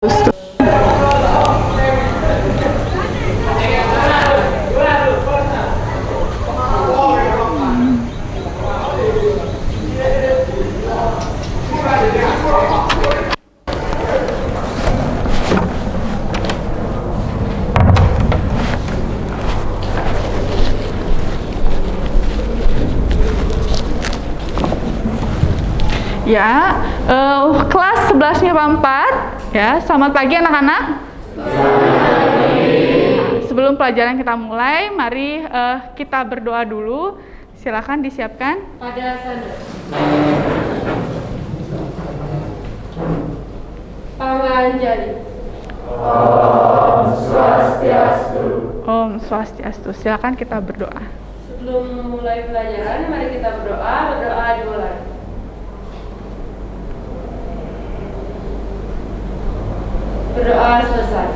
Ya, kelas 11 MIPA 4. Ya, selamat pagi anak-anak. Sebelum pelajaran kita mulai, mari kita berdoa dulu. Silakan disiapkan. Pada sana. Panganjali. Om Swastiastu. Om Swastiastu. Silakan kita berdoa. Sebelum mulai pelajaran, mari kita berdoa. Berdoa dimulai. Berdoa selesai.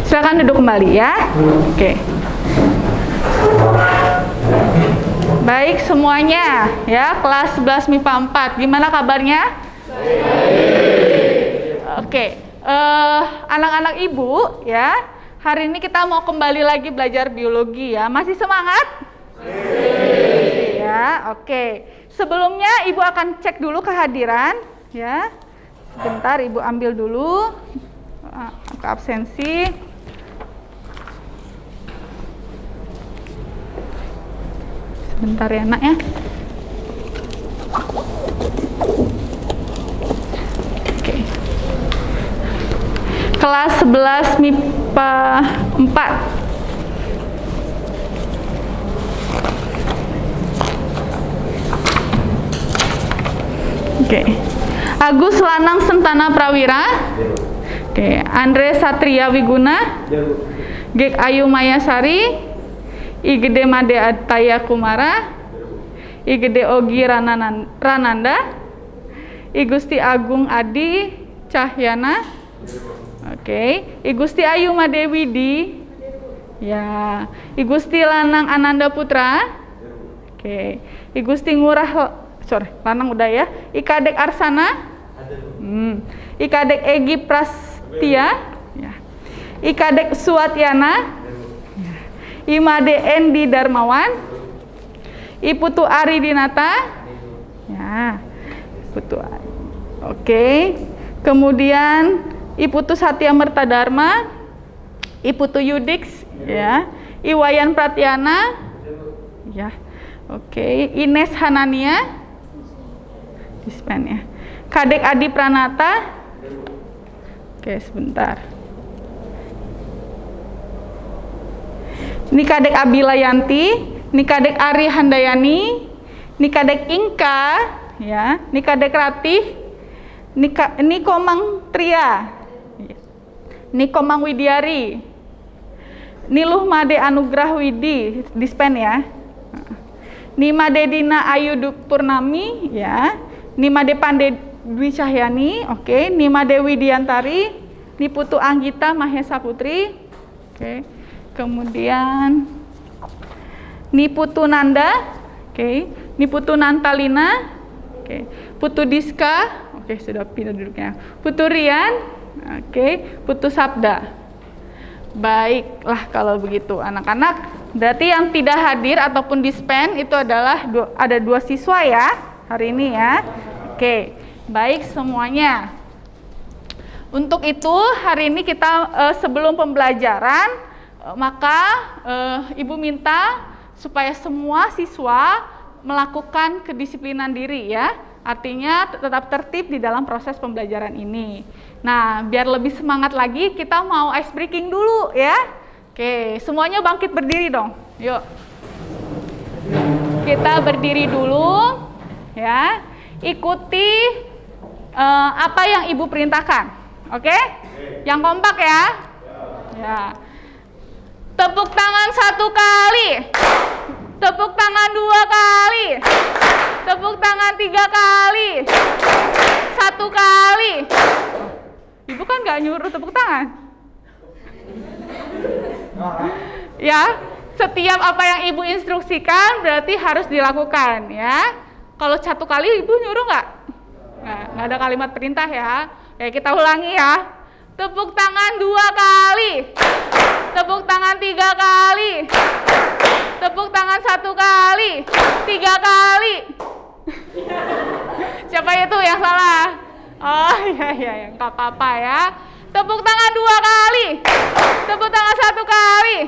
Silakan duduk kembali ya. Oke. Baik semuanya, ya kelas 11 MIPA 4. Gimana kabarnya? Oke. Anak-anak ibu, ya. Hari ini kita mau kembali lagi belajar biologi ya. Masih semangat? Ya, oke. Sebelumnya ibu akan cek dulu kehadiran, ya. Sebentar, ibu ambil dulu angka absensi. Sebentar ya nak ya. Oke. Kelas 11 MIPA 4. Oke. Agus Lanang Sentana Prawira. Oke, Andre Satria Wiguna. Gek Ayu Mayasari. Igede Made Ataya Kumara. Igede Ogi Rananda. Igusti Agung Adi Cahyana. Oke, Igusti Ayu Made Widi. Ya, Igusti Lanang Ananda Putra. Oke, Igusti Ngurah Lanang udah ya. Ikadek Arsana. Ikadek Egi Prastia, ya. Ikadek Suatyana, ya. Imade Endi Darmawan, Iputu Ari Dinata, ya. Iputu Ari. Oke. Kemudian Iputu Satya Mertadharma, Iputu Yudix, ya. Iwayan Pratyana, ya. Oke. Ines Hanania, dispen ya. Kadek Adi Pranata. Oke, sebentar. Ini Kadek Abila Yanti, ini Kadek Ari Handayani, ini Kadek Inka, ya. Ini Kadek Ratih, ini Komang Tria, ini Komang Widiari, ini Luh Made Anugrah Widi, dispen ya. Ini Made Dina Ayu Purnami, ya. Ini Made Pande Dwi Cahyani, oke. Nima Dewi Diantari, Niputu Anggita Mahesa Putri, oke. Kemudian Niputu Nanda, oke. Niputu Nantalina, oke. Putu Diska, oke sudah pindah duduknya. Putu Rian, oke. Putu Sabda. Baiklah kalau begitu anak-anak. Berarti yang tidak hadir ataupun dispen itu adalah ada 2 siswa ya hari ini ya, oke. Baik semuanya. Untuk itu hari ini kita sebelum pembelajaran maka Ibu minta supaya semua siswa melakukan kedisiplinan diri ya. Artinya tetap tertib di dalam proses pembelajaran ini. Nah, biar lebih semangat lagi kita mau ice breaking dulu ya. Oke, semuanya bangkit berdiri dong. Yuk. Kita berdiri dulu ya. Ikuti apa yang Ibu perintahkan, oke? Yang kompak ya. Ya. Tepuk tangan 1 kali, tepuk tangan 2 kali, tepuk tangan 3 kali, 1 kali. Ibu kan nggak nyuruh tepuk tangan. Ya, setiap apa yang Ibu instruksikan berarti harus dilakukan ya. Kalau 1 kali Ibu nyuruh nggak? Nggak ada kalimat perintah ya. Oke, kita ulangi ya. Tepuk tangan 2 kali. Tepuk tangan 3 kali. Tepuk tangan 1 kali. 3 kali. Siapa itu yang salah? Oh iya, nggak apa-apa ya. Tepuk tangan 2 kali. Tepuk tangan 1 kali.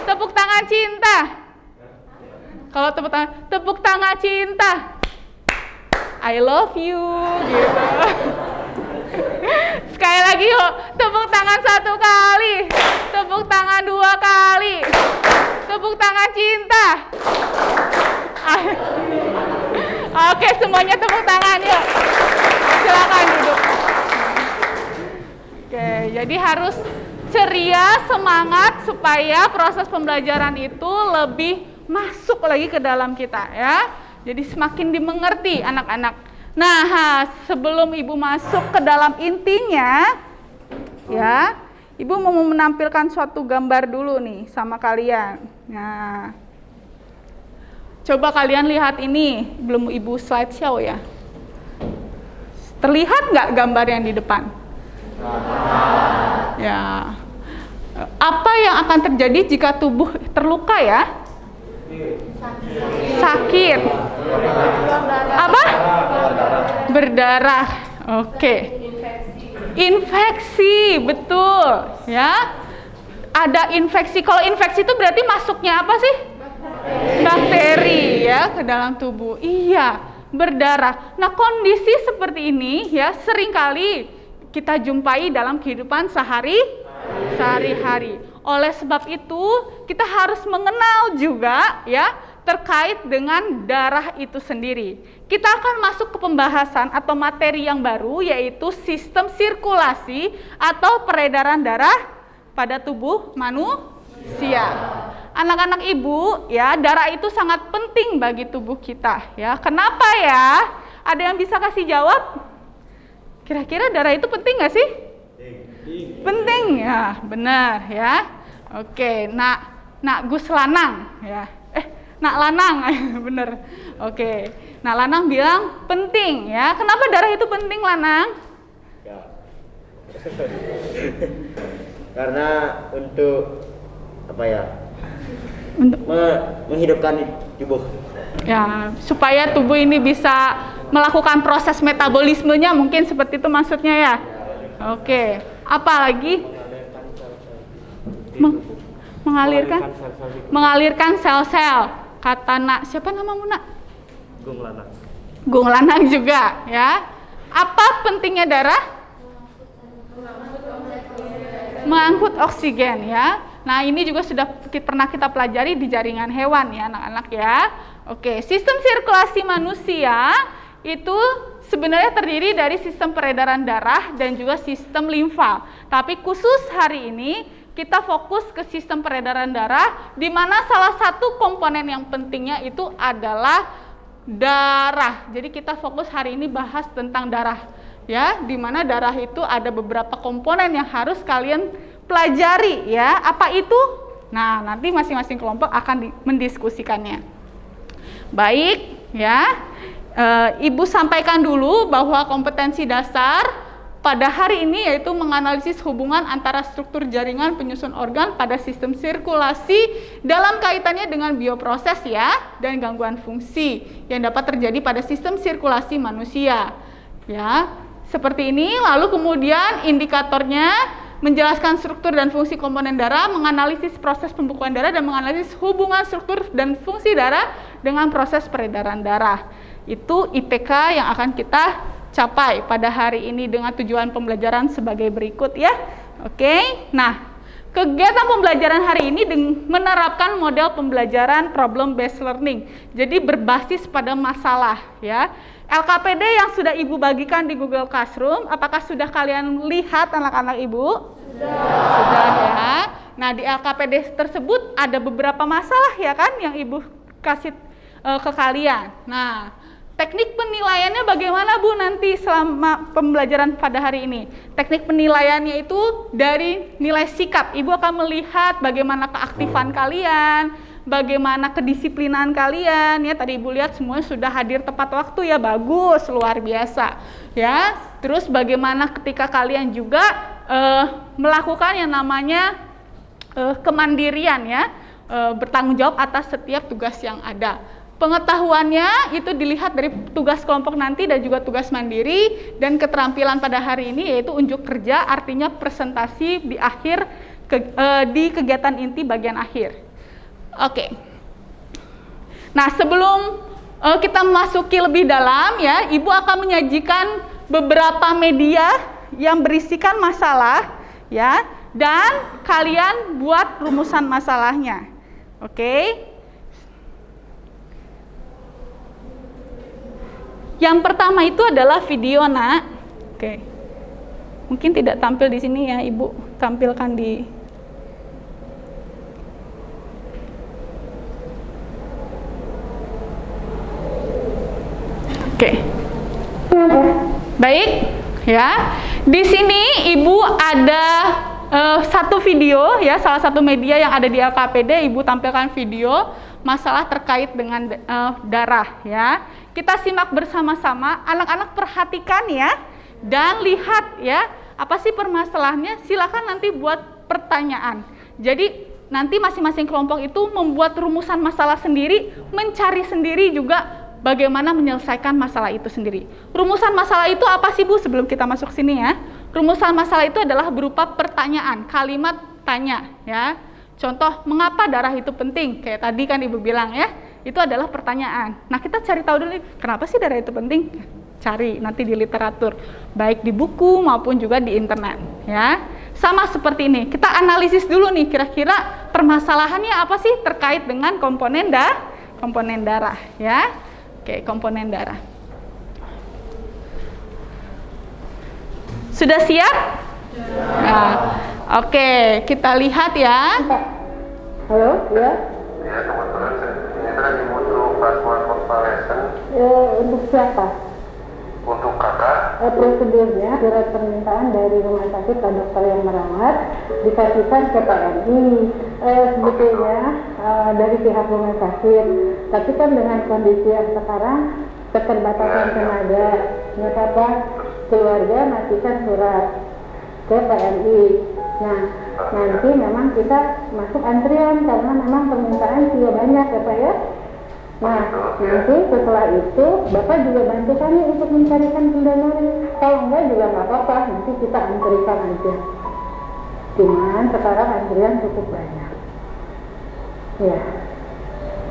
Tepuk tangan cinta. Kalau tepuk tangan cinta. I love you gitu. Sekali lagi yuk. Tepuk tangan 1 kali. Tepuk tangan 2 kali. Tepuk tangan cinta. Oke, semuanya tepuk tangan yuk. Silakan duduk. Oke, jadi harus ceria, semangat supaya proses pembelajaran itu lebih masuk lagi ke dalam kita ya. Jadi semakin dimengerti anak-anak. Nah, sebelum Ibu masuk ke dalam intinya ya, Ibu mau menampilkan suatu gambar dulu nih sama kalian. Nah, coba kalian lihat ini, belum Ibu slideshow ya. Terlihat nggak gambar yang di depan? Ya. Apa yang akan terjadi jika tubuh terluka ya? Sakit. Apa? Berdarah. Oke. Infeksi, betul. Ya. Ada infeksi. Kalau infeksi itu berarti masuknya apa sih? Bakteri ya ke dalam tubuh. Iya, berdarah. Nah, kondisi seperti ini ya seringkali kita jumpai dalam kehidupan sehari-hari. Oleh sebab itu, kita harus mengenal juga ya terkait dengan darah itu sendiri. Kita akan masuk ke pembahasan atau materi yang baru, yaitu sistem sirkulasi atau peredaran darah pada tubuh manusia. Anak-anak Ibu, ya, darah itu sangat penting bagi tubuh kita, ya. Kenapa ya? Ada yang bisa kasih jawab? Kira-kira darah itu penting nggak sih? Penting, ya, benar, ya. Oke, nak Gus Lanang, ya. Nak Lanang, bener. Oke, nak Lanang bilang penting, ya. Kenapa darah itu penting, Lanang? Ya. Karena untuk apa ya? Untuk menghidupkan tubuh. Ya, supaya tubuh ini bisa melakukan proses metabolismenya, mungkin seperti itu maksudnya ya. Oke, apa lagi? Mengalirkan sel-sel. Kata nak, siapa namamu nak? Gung Lanang. Gung Lanang juga, ya. Apa pentingnya darah? Mengangkut oksigen, ya. Nah, ini juga sudah pernah kita pelajari di jaringan hewan ya, anak-anak ya. Oke, sistem sirkulasi manusia itu sebenarnya terdiri dari sistem peredaran darah dan juga sistem limfa. Tapi khusus hari ini kita fokus ke sistem peredaran darah, di mana salah satu komponen yang pentingnya itu adalah darah. Jadi kita fokus hari ini bahas tentang darah, ya, di mana darah itu ada beberapa komponen yang harus kalian pelajari, ya. Apa itu? Nah, nanti masing-masing kelompok akan mendiskusikannya. Baik, ya. Ibu sampaikan dulu bahwa kompetensi dasar pada hari ini yaitu menganalisis hubungan antara struktur jaringan penyusun organ pada sistem sirkulasi dalam kaitannya dengan bioproses ya dan gangguan fungsi yang dapat terjadi pada sistem sirkulasi manusia. Ya, seperti ini. Lalu kemudian indikatornya menjelaskan struktur dan fungsi komponen darah, menganalisis proses pembekuan darah dan menganalisis hubungan struktur dan fungsi darah dengan proses peredaran darah. Itu IPK yang akan kita capai pada hari ini dengan tujuan pembelajaran sebagai berikut ya. Oke. Nah, kegiatan pembelajaran hari ini menerapkan model pembelajaran problem based learning. Jadi berbasis pada masalah ya. LKPD yang sudah Ibu bagikan di Google Classroom, apakah sudah kalian lihat anak-anak Ibu? Sudah ya. Nah, di LKPD tersebut ada beberapa masalah ya kan yang Ibu kasih ke kalian. Nah, teknik penilaiannya bagaimana Bu nanti selama pembelajaran pada hari ini? Teknik penilaiannya itu dari nilai sikap. Ibu akan melihat bagaimana keaktifan kalian, bagaimana kedisiplinan kalian ya. Tadi Ibu lihat semuanya sudah hadir tepat waktu ya, bagus, luar biasa. Ya. Terus bagaimana ketika kalian juga melakukan yang namanya kemandirian ya, bertanggung jawab atas setiap tugas yang ada. Pengetahuannya itu dilihat dari tugas kelompok nanti dan juga tugas mandiri, dan keterampilan pada hari ini yaitu unjuk kerja, artinya presentasi di akhir di kegiatan inti bagian akhir. Oke. Nah, sebelum kita memasuki lebih dalam ya, Ibu akan menyajikan beberapa media yang berisikan masalah ya, dan kalian buat rumusan masalahnya. Oke. Yang pertama itu adalah video, Nak. Oke. Mungkin tidak tampil di sini ya, Ibu tampilkan di Oke. Baik, ya. Di sini Ibu ada satu video ya, salah satu media yang ada di LKPD. Ibu tampilkan video masalah terkait dengan darah ya. Kita simak bersama-sama, anak-anak perhatikan ya, dan lihat ya, apa sih permasalahannya. Silakan nanti buat pertanyaan. Jadi nanti masing-masing kelompok itu membuat rumusan masalah sendiri, mencari sendiri juga bagaimana menyelesaikan masalah itu sendiri. Rumusan masalah itu apa sih, Bu? Sebelum kita masuk sini ya. Rumusan masalah itu adalah berupa pertanyaan, kalimat tanya ya. Contoh, mengapa darah itu penting? Kayak tadi kan Ibu bilang ya, itu adalah pertanyaan. Nah, kita cari tahu dulu nih, kenapa sih darah itu penting? Cari nanti di literatur, baik di buku maupun juga di internet ya. Sama seperti ini, kita analisis dulu nih, kira-kira permasalahannya apa sih terkait dengan komponen darah ya. Oke, komponen darah. Sudah siap? Nah, oke, kita lihat ya. Halo, ya. Ya, kebetulan ini lagi butuh plasma konvalesen. Untuk siapa? Untuk kakak. Prosedurnya, surat permintaan dari rumah sakit ke dokter yang merawat dikasihkan ke PMI. Sebetulnya dari pihak rumah sakit, tapi kan dengan kondisi yang sekarang keterbatasan tenaga, nggak apa, keluarga ngasihkan surat ke PMI. Nah, nanti memang kita masuk antrian karena memang permintaan juga banyak ya Pak ya. Nah, nanti setelah itu Bapak juga bantu kami untuk mencarikan pendonor. Kalau enggak juga nggak apa-apa, nanti kita antrikan aja. Cuman sekarang antrian cukup banyak. Ya,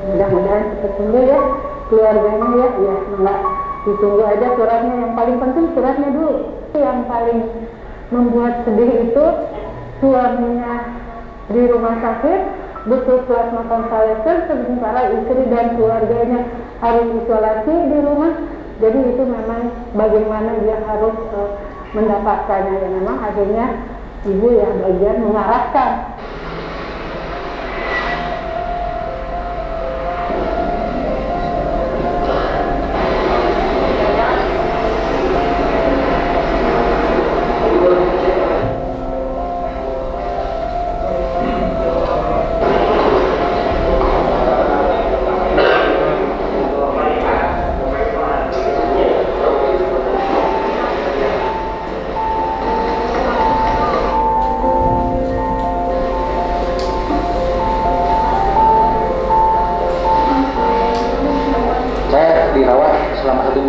mudah-mudahan cepat sembuh ya keluarganya ya. Ya, enggak ditunggu aja suratnya. Yang paling penting suratnya dulu. Yang paling membuat sedih itu suaminya di rumah sakit butuh plasma konvalesen, sementara istri dan keluarganya harus isolasi di rumah. Jadi itu memang bagaimana dia harus mendapatkannya. Ya memang akhirnya ibu yang bagian mengarahkan.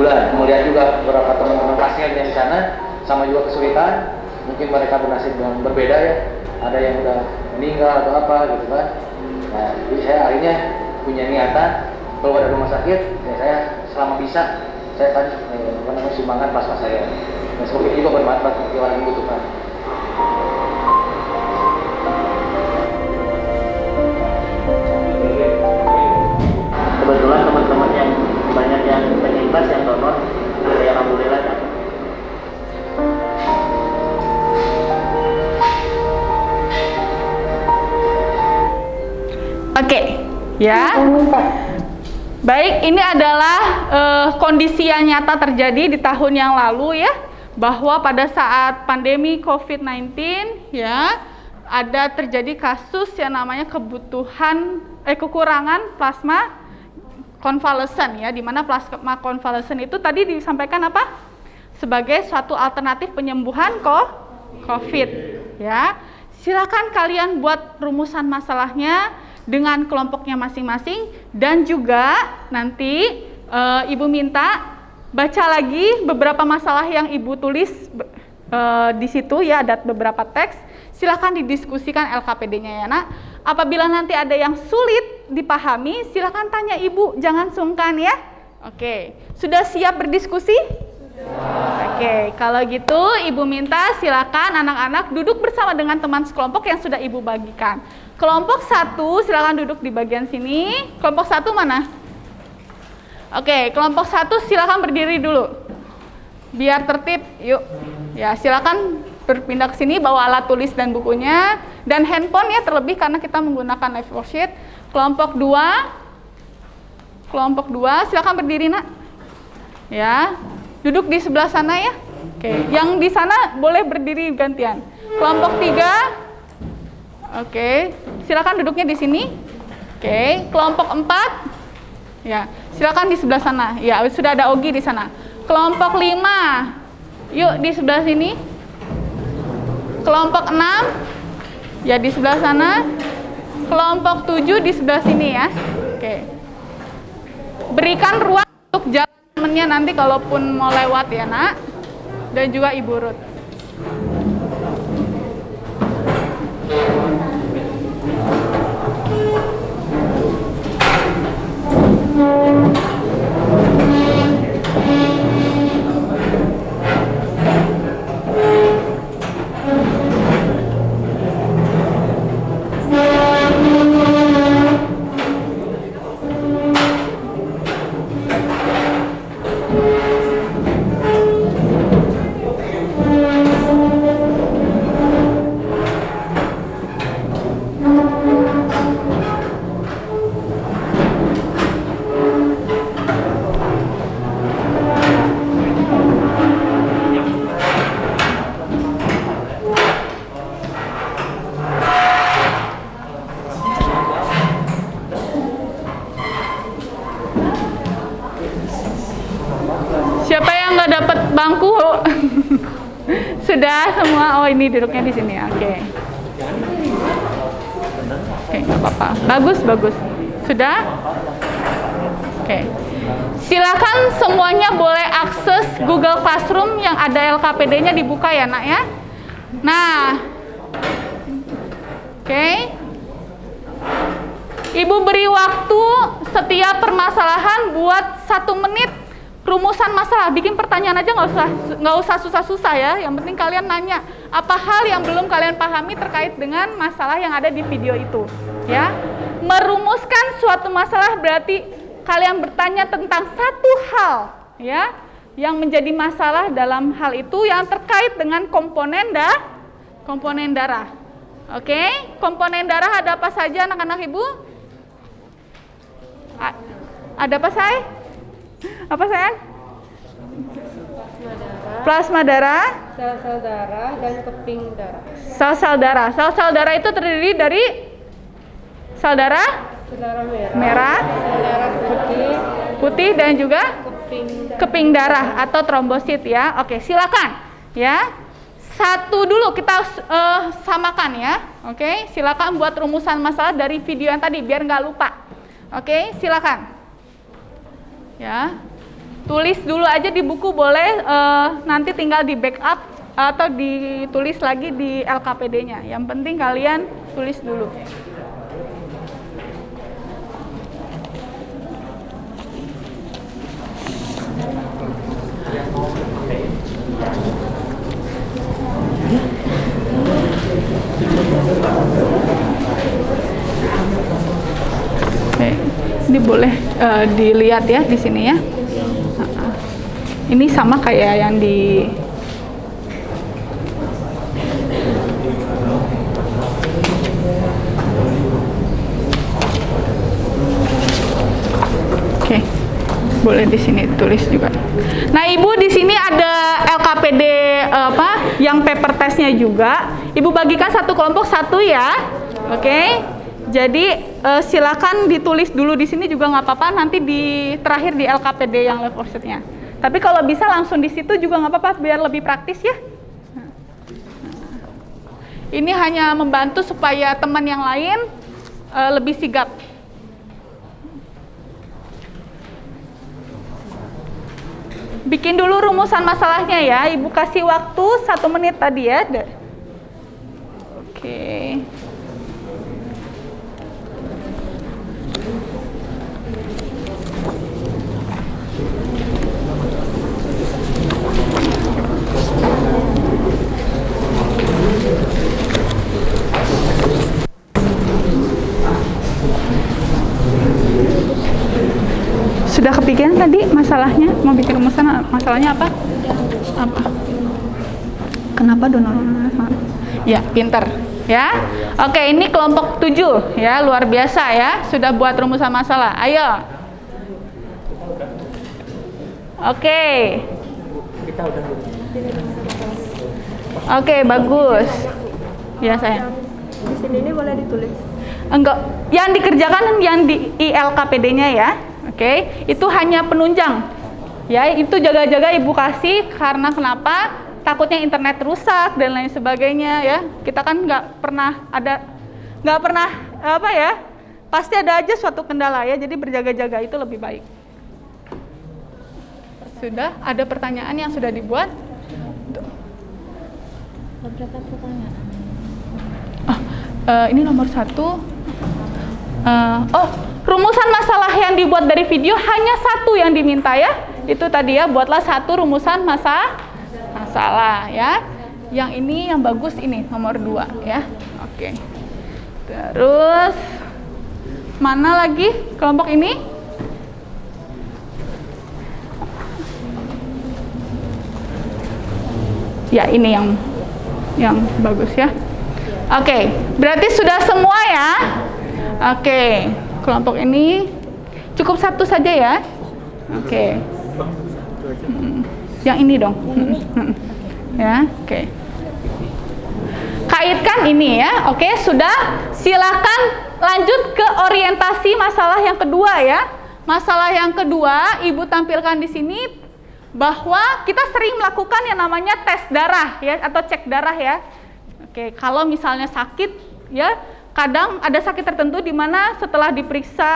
Kemudian juga beberapa teman-teman pasien yang di sana sama juga kesulitan, mungkin mereka bernasib yang berbeda ya, ada yang udah meninggal atau apa gitu kan. Nah, jadi saya akhirnya punya niatan kalau ada rumah sakit, ya saya selama bisa saya akan sumbangkan plasma saya. Dan semoga juga bermanfaat bagi orang yang membutuhkan. Kebetulan teman-teman yang banyak yang penyintas yang donor, ya alhamdulillah kan. Oke, ya. Baik, ini adalah kondisi yang nyata terjadi di tahun yang lalu ya, bahwa pada saat pandemi COVID-19 ya, ada terjadi kasus yang namanya kekurangan plasma konvalesen ya, di mana plasma konvalesen itu tadi disampaikan apa? sebagai suatu alternatif penyembuhan COVID, ya. Silakan kalian buat rumusan masalahnya dengan kelompoknya masing-masing, dan juga nanti Ibu minta baca lagi beberapa masalah yang Ibu tulis di situ ya, ada beberapa teks. Silakan didiskusikan LKPD-nya ya nak. Apabila nanti ada yang sulit dipahami, silakan tanya Ibu, jangan sungkan ya. Oke, sudah siap berdiskusi? Oke, kalau gitu Ibu minta silakan anak-anak duduk bersama dengan teman sekelompok yang sudah Ibu bagikan. Kelompok 1 silakan duduk di bagian sini. Kelompok 1 mana? Oke, kelompok 1 silakan berdiri dulu. Biar tertib, yuk. Ya, silakan berpindah ke sini, bawa alat tulis dan bukunya dan handphone ya terlebih karena kita menggunakan live worksheet. Kelompok 2. Kelompok 2 silakan berdiri nak. Ya. Duduk di sebelah sana ya. Oke, yang di sana boleh berdiri gantian. Kelompok 3. Oke, silakan duduknya di sini. Oke, kelompok 4. Ya, silakan di sebelah sana. Ya, sudah ada Ogi di sana. Kelompok 5. Yuk di sebelah sini. Kelompok 6. Ya di sebelah sana. Kelompok 7 di sebelah sini ya. Oke. Berikan ruang untuk jalan temennya nanti kalaupun mau lewat ya nak. Dan juga Ibu Ruth. Siapa yang nggak dapat bangku? Sudah semua? Oh ini duduknya di sini. Oke. Oke, nggak apa-apa. Bagus, bagus. Sudah? Oke. Silakan semuanya boleh akses Google Classroom yang ada LKPD-nya dibuka ya nak ya. Nah, oke. Ibu beri waktu setiap permasalahan buat 1 menit. Rumusan masalah, bikin pertanyaan aja, nggak usah susah-susah ya. Yang penting kalian nanya apa hal yang belum kalian pahami terkait dengan masalah yang ada di video itu, ya. Merumuskan suatu masalah berarti kalian bertanya tentang satu hal, ya, yang menjadi masalah dalam hal itu yang terkait dengan komponen darah. Oke, komponen darah ada apa saja anak-anak Ibu? Ada apa saya? Apa sayang? Plasma darah, Sel-sel darah dan keping darah. sel-sel darah. Sel-sel darah itu terdiri dari sel darah Sel darah merah, sel darah putih dan juga keping darah. keping darah atau trombosit ya. Oke, silakan ya. Satu dulu kita samakan ya. Oke, silakan buat rumusan masalah dari video yang tadi biar nggak lupa. Oke, silakan. Ya, tulis dulu aja di buku boleh, nanti tinggal di backup atau ditulis lagi di LKPD-nya. Yang penting kalian tulis dulu. Oke, ini boleh dilihat ya di sini ya. Ini sama kayak yang di Oke, boleh di sini tulis juga. Nah, Ibu di sini ada LKPD yang paper testnya juga. Ibu bagikan satu kelompok satu ya. Oke. Jadi silakan ditulis dulu di sini juga nggak apa-apa. Nanti di terakhir di LKPD yang live worksheet-nya. Tapi kalau bisa langsung di situ juga nggak apa-apa, biar lebih praktis ya. Ini hanya membantu supaya teman yang lain lebih sigap. Bikin dulu rumusan masalahnya ya. Ibu kasih waktu 1 menit tadi ya. Oke. Sudah kepikiran tadi masalahnya? Mau bikin rumusan masalahnya apa? Apa? Kenapa donor? Ya, pinter. Ya. Oke, ini kelompok 7 ya, luar biasa ya. Sudah buat rumusan masalah. Ayo. Oke. Oke, bagus. Ya, sayang. Di sini ini boleh ditulis. Enggak, yang dikerjakan yang di ILKPD-nya ya. Oke, itu hanya penunjang. Ya, itu jaga-jaga Ibu kasih karena kenapa? Takutnya internet rusak dan lain sebagainya ya. Kita kan nggak pernah apa ya? Pasti ada aja suatu kendala ya. Jadi berjaga-jaga itu lebih baik. Sudah ada pertanyaan yang sudah dibuat? Beberapa pertanyaan. Ini nomor 1. Rumusan masalah yang dibuat dari video hanya 1 yang diminta ya. Itu tadi ya, buatlah 1 rumusan masalah ya. Yang ini yang bagus ini nomor 2 ya. Oke. Terus mana lagi kelompok ini? Ya, ini yang bagus ya. Oke, berarti sudah semua ya. Oke, kelompok ini cukup 1 saja ya. Oke. Yang ini dong. Ya, oke. Kaitkan ini ya. Oke, sudah. Silakan lanjut ke orientasi masalah yang kedua ya. Masalah yang kedua, Ibu tampilkan di sini bahwa kita sering melakukan yang namanya tes darah ya atau cek darah ya. Oke, kalau misalnya sakit ya, kadang ada sakit tertentu di mana setelah diperiksa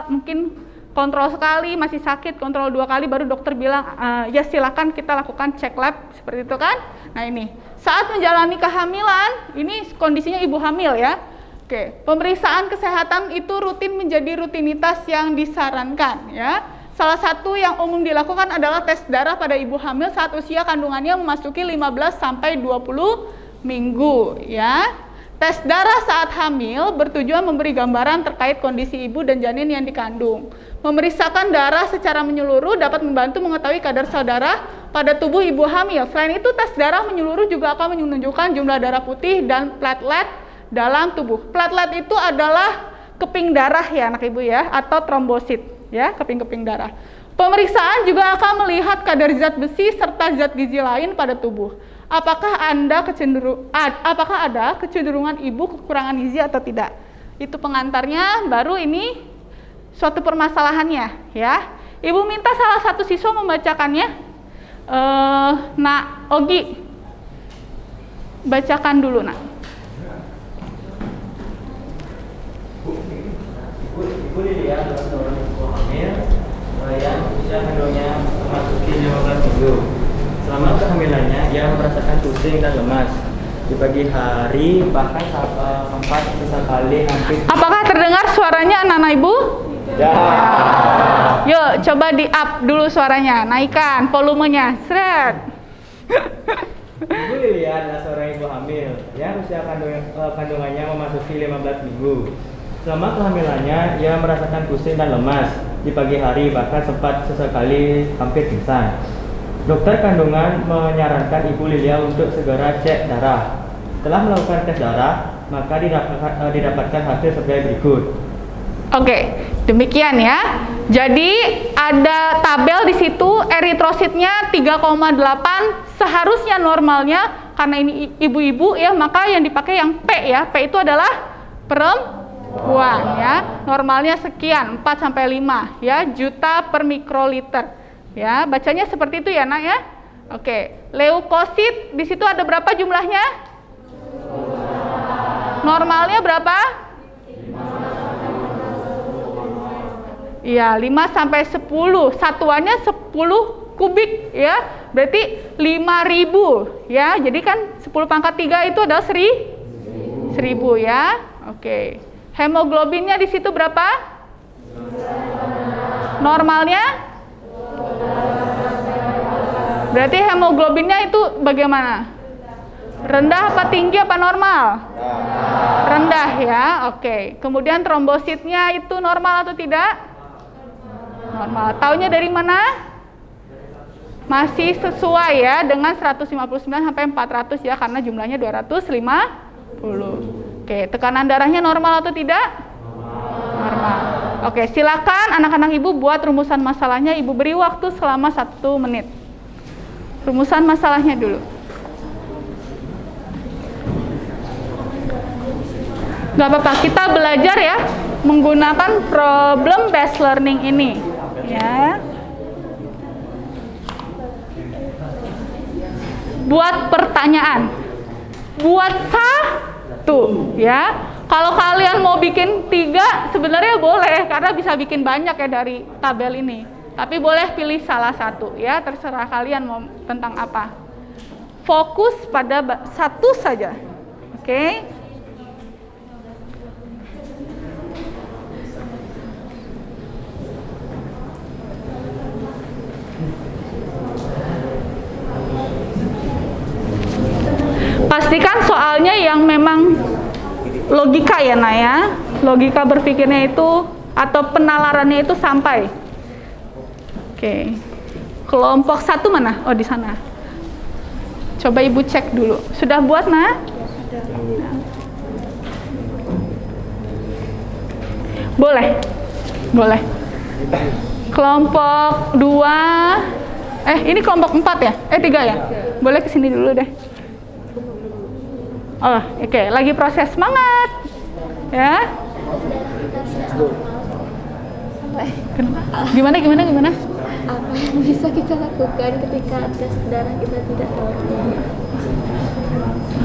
mungkin kontrol sekali masih sakit, kontrol 2 kali baru dokter bilang ya silakan kita lakukan cek lab seperti itu kan. Nah, ini saat menjalani kehamilan, ini kondisinya ibu hamil ya. Oke, pemeriksaan kesehatan itu rutin menjadi rutinitas yang disarankan ya. Salah satu yang umum dilakukan adalah tes darah pada ibu hamil saat usia kandungannya memasuki 15 sampai 20 minggu ya. Tes darah saat hamil bertujuan memberi gambaran terkait kondisi ibu dan janin yang dikandung. Memeriksakan darah secara menyeluruh dapat membantu mengetahui kadar sel darah pada tubuh ibu hamil. Selain itu, tes darah menyeluruh juga akan menunjukkan jumlah darah putih dan platelet dalam tubuh. Platelet itu adalah keping darah ya anak ibu ya, atau trombosit ya, keping-keping darah. Pemeriksaan juga akan melihat kadar zat besi serta zat gizi lain pada tubuh. Apakah ada kecenderungan ibu kekurangan gizi atau tidak? Itu pengantarnya, baru ini suatu permasalahannya ya. Ibu minta salah satu siswa membacakannya. Nak Ogi, bacakan dulu nak. Ibu Lilia adalah seorang ibu hamil yang usia kandungnya memasuki 15 minggu. Selama kehamilannya, ia merasakan pusing dan lemas. Di pagi hari, bahkan sempat sesekali hampir... Apakah terdengar suaranya anak-anak ibu? Ya. Yuk, coba di-up dulu suaranya. Naikkan volumenya. Seret. Ibu Lilia adalah seorang ibu hamil yang usia kandungannya memasuki 15 minggu. Selama kehamilannya, ia merasakan pusing dan lemas. Di pagi hari, bahkan sempat sesekali hampir pingsan. Dokter kandungan menyarankan Ibu Lilia untuk segera cek darah. Setelah melakukan tes darah, maka didapatkan hasil sebagai berikut. Oke, demikian ya. Jadi ada tabel di situ, eritrositnya 3,8, seharusnya normalnya karena ini ibu-ibu ya, maka yang dipakai yang P ya. P itu adalah perempuan ya. Normalnya sekian, 4 sampai 5 ya, juta per mikroliter. Ya, bacanya seperti itu ya, Nak ya. Oke, leukosit di situ ada berapa jumlahnya? Normalnya berapa? Iya, 5 sampai 10. Satuannya 10 kubik ya. Berarti 5.000 ya. Jadi kan 10 pangkat 3 itu adalah 1.000 ya. Oke. Hemoglobinnya di situ berapa? Normalnya? Berarti hemoglobinnya itu bagaimana? Rendah apa tinggi apa normal? Rendah ya. Oke. Kemudian trombositnya itu normal atau tidak? Normal. Taunya dari mana? Masih sesuai ya dengan 159 sampai 400 ya, karena jumlahnya 250. Oke, tekanan darahnya normal atau tidak? Normal. Oke, silakan anak-anak Ibu buat rumusan masalahnya. Ibu beri waktu selama 1 menit. Rumusan masalahnya dulu. Gak apa-apa, kita belajar ya menggunakan problem based learning ini ya. Buat pertanyaan, buat 1 ya. Kalau kalian mau bikin 3 sebenarnya boleh, karena bisa bikin banyak ya dari tabel ini. Tapi boleh pilih salah 1 ya, terserah kalian mau tentang apa. Fokus pada 1 saja. Oke. Pastikan soalnya yang memang logika ya, Naya. Logika berpikirnya itu atau penalarannya itu sampai. Oke. Kelompok 1 mana? Oh, di sana. Coba Ibu cek dulu. Sudah buat, Nah? Boleh. Boleh. Kelompok 2. Ini kelompok 4 ya? 3 ya? Boleh kesini dulu deh. Oh, oke. Lagi proses, semangat. Ya. Gimana? Apa yang bisa kita lakukan ketika tes darah kita tidak normal?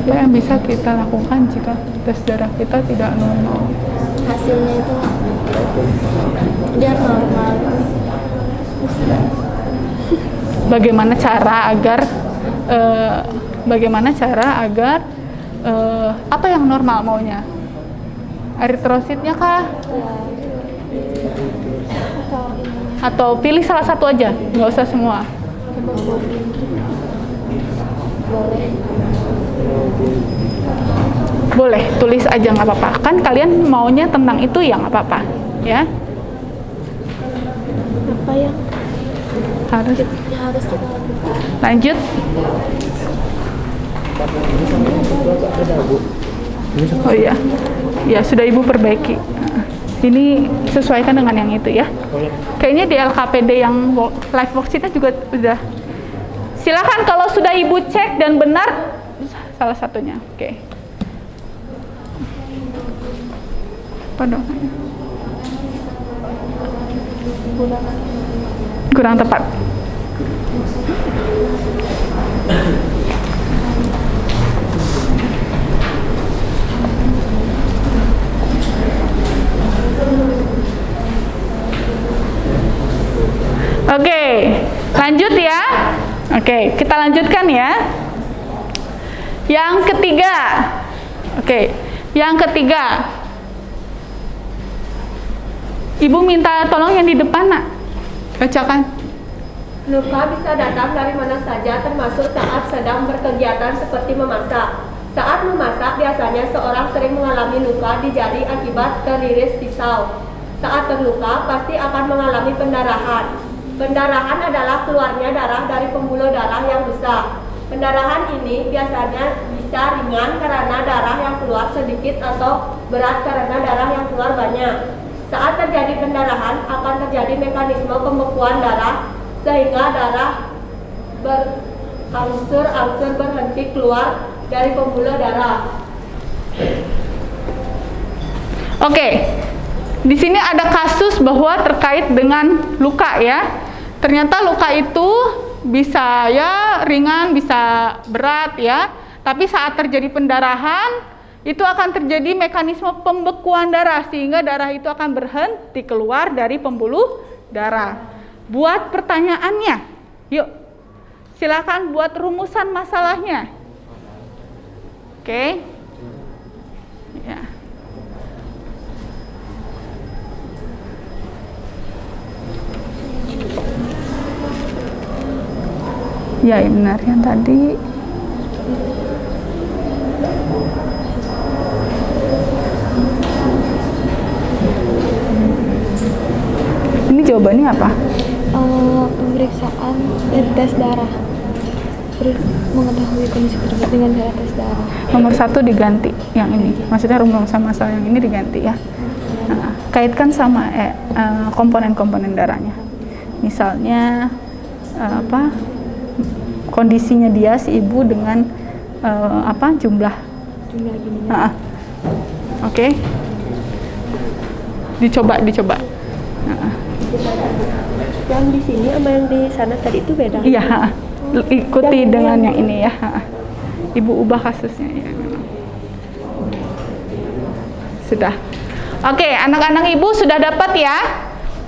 Apa yang bisa kita lakukan jika tes darah kita tidak normal? Hasilnya itu biar normal. Bagaimana cara agar apa yang normal maunya? Eritrositnya kah? Atau pilih salah satu aja, nggak usah semua. Boleh, tulis aja nggak apa-apa. Kan kalian maunya tentang itu ya nggak apa-apa, ya. Apa yang Harus kita lakukan? lanjut. Oh iya, ya sudah Ibu perbaiki. Ini sesuaikan dengan yang itu ya. Kayaknya di LKPD yang live worksheet-nya juga udah. Silakan kalau sudah Ibu cek dan benar salah satunya. Oke. Apa dong? Kurang tepat. Oke, lanjut ya. Oke, kita lanjutkan ya. Yang ketiga. Oke, yang ketiga. Ibu minta tolong yang di depan, Nak. Bacakan. Luka bisa datang dari mana saja, termasuk saat sedang berkegiatan seperti memasak. Saat memasak, biasanya seorang sering mengalami luka di jari akibat teriris pisau. Saat terluka, pasti akan mengalami pendarahan. Pendarahan adalah keluarnya darah dari pembuluh darah yang besar. Pendarahan ini biasanya bisa ringan karena darah yang keluar sedikit atau berat karena darah yang keluar banyak. Saat terjadi pendarahan, akan terjadi mekanisme pembekuan darah sehingga darah berangsur-angsur berhenti keluar dari pembuluh darah. Oke, di sini ada kasus bahwa terkait dengan luka ya. Ternyata luka itu bisa ya ringan, bisa berat ya. Tapi saat terjadi pendarahan, itu akan terjadi mekanisme pembekuan darah sehingga darah itu akan berhenti keluar dari pembuluh darah. Buat pertanyaannya, yuk. Silakan buat rumusan masalahnya. Oke. Ya. Ya, benar yang tadi. Ini jawabannya apa? Pemeriksaan dan tes darah. Mengetahui kondisi tersebut dengan cara tes darah. Nomor 1 diganti yang ini. Maksudnya rumusan masalah yang ini diganti ya. Nah, kaitkan sama komponen-komponen darahnya. Misalnya kondisinya dia si ibu dengan jumlah gini. Oke. Dicoba. Yang di sini sama yang di sana tadi itu beda. Iya, ikuti dengan yang ini ya. Ibu ubah kasusnya ya. Sudah. Oke, anak-anak ibu sudah dapat ya.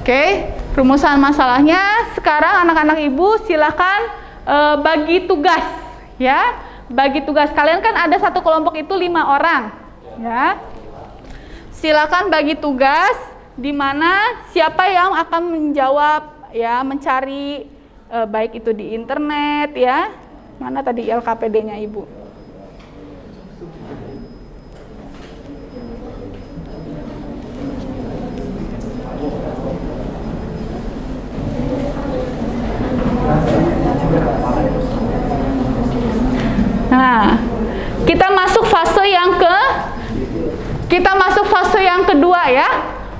Oke, rumusan masalahnya. Sekarang anak-anak ibu silakan bagi tugas ya. Bagi tugas. Kalian kan ada satu kelompok itu 5 orang ya. Silakan bagi tugas di mana siapa yang akan menjawab ya, mencari baik itu di internet ya. Mana tadi LKPD-nya ibu? Nah, kita masuk fase yang kedua ya,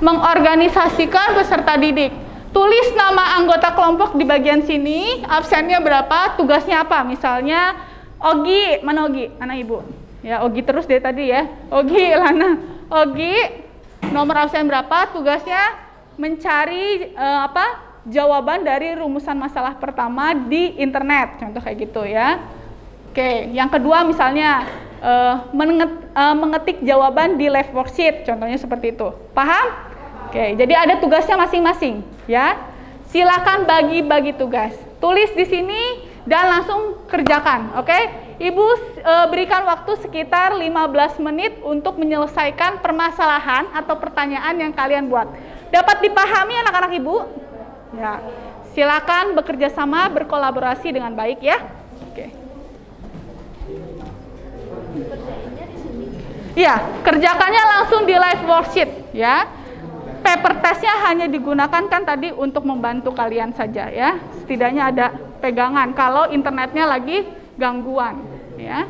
mengorganisasikan peserta didik. Tulis nama anggota kelompok di bagian sini, absennya berapa, tugasnya apa. Misalnya Ogi, mana Ogi? Mana ibu? Ya, Ogi terus dari tadi ya. Ogi, Lana. Ogi, nomor absen berapa, tugasnya mencari jawaban dari rumusan masalah pertama di internet. Contoh kayak gitu ya. Oke, yang kedua misalnya mengetik jawaban di live worksheet, contohnya seperti itu. Paham? Oke, jadi ada tugasnya masing-masing, ya. Silakan bagi-bagi tugas. Tulis di sini dan langsung kerjakan, oke? Ibu berikan waktu sekitar 15 menit untuk menyelesaikan permasalahan atau pertanyaan yang kalian buat. Dapat dipahami anak-anak ibu? Ya. Silakan bekerja sama, berkolaborasi dengan baik ya. Oke. Iya, kerjakannya langsung di live worksheet ya. Paper testnya hanya digunakan kan tadi untuk membantu kalian saja ya. Setidaknya ada pegangan kalau internetnya lagi gangguan ya.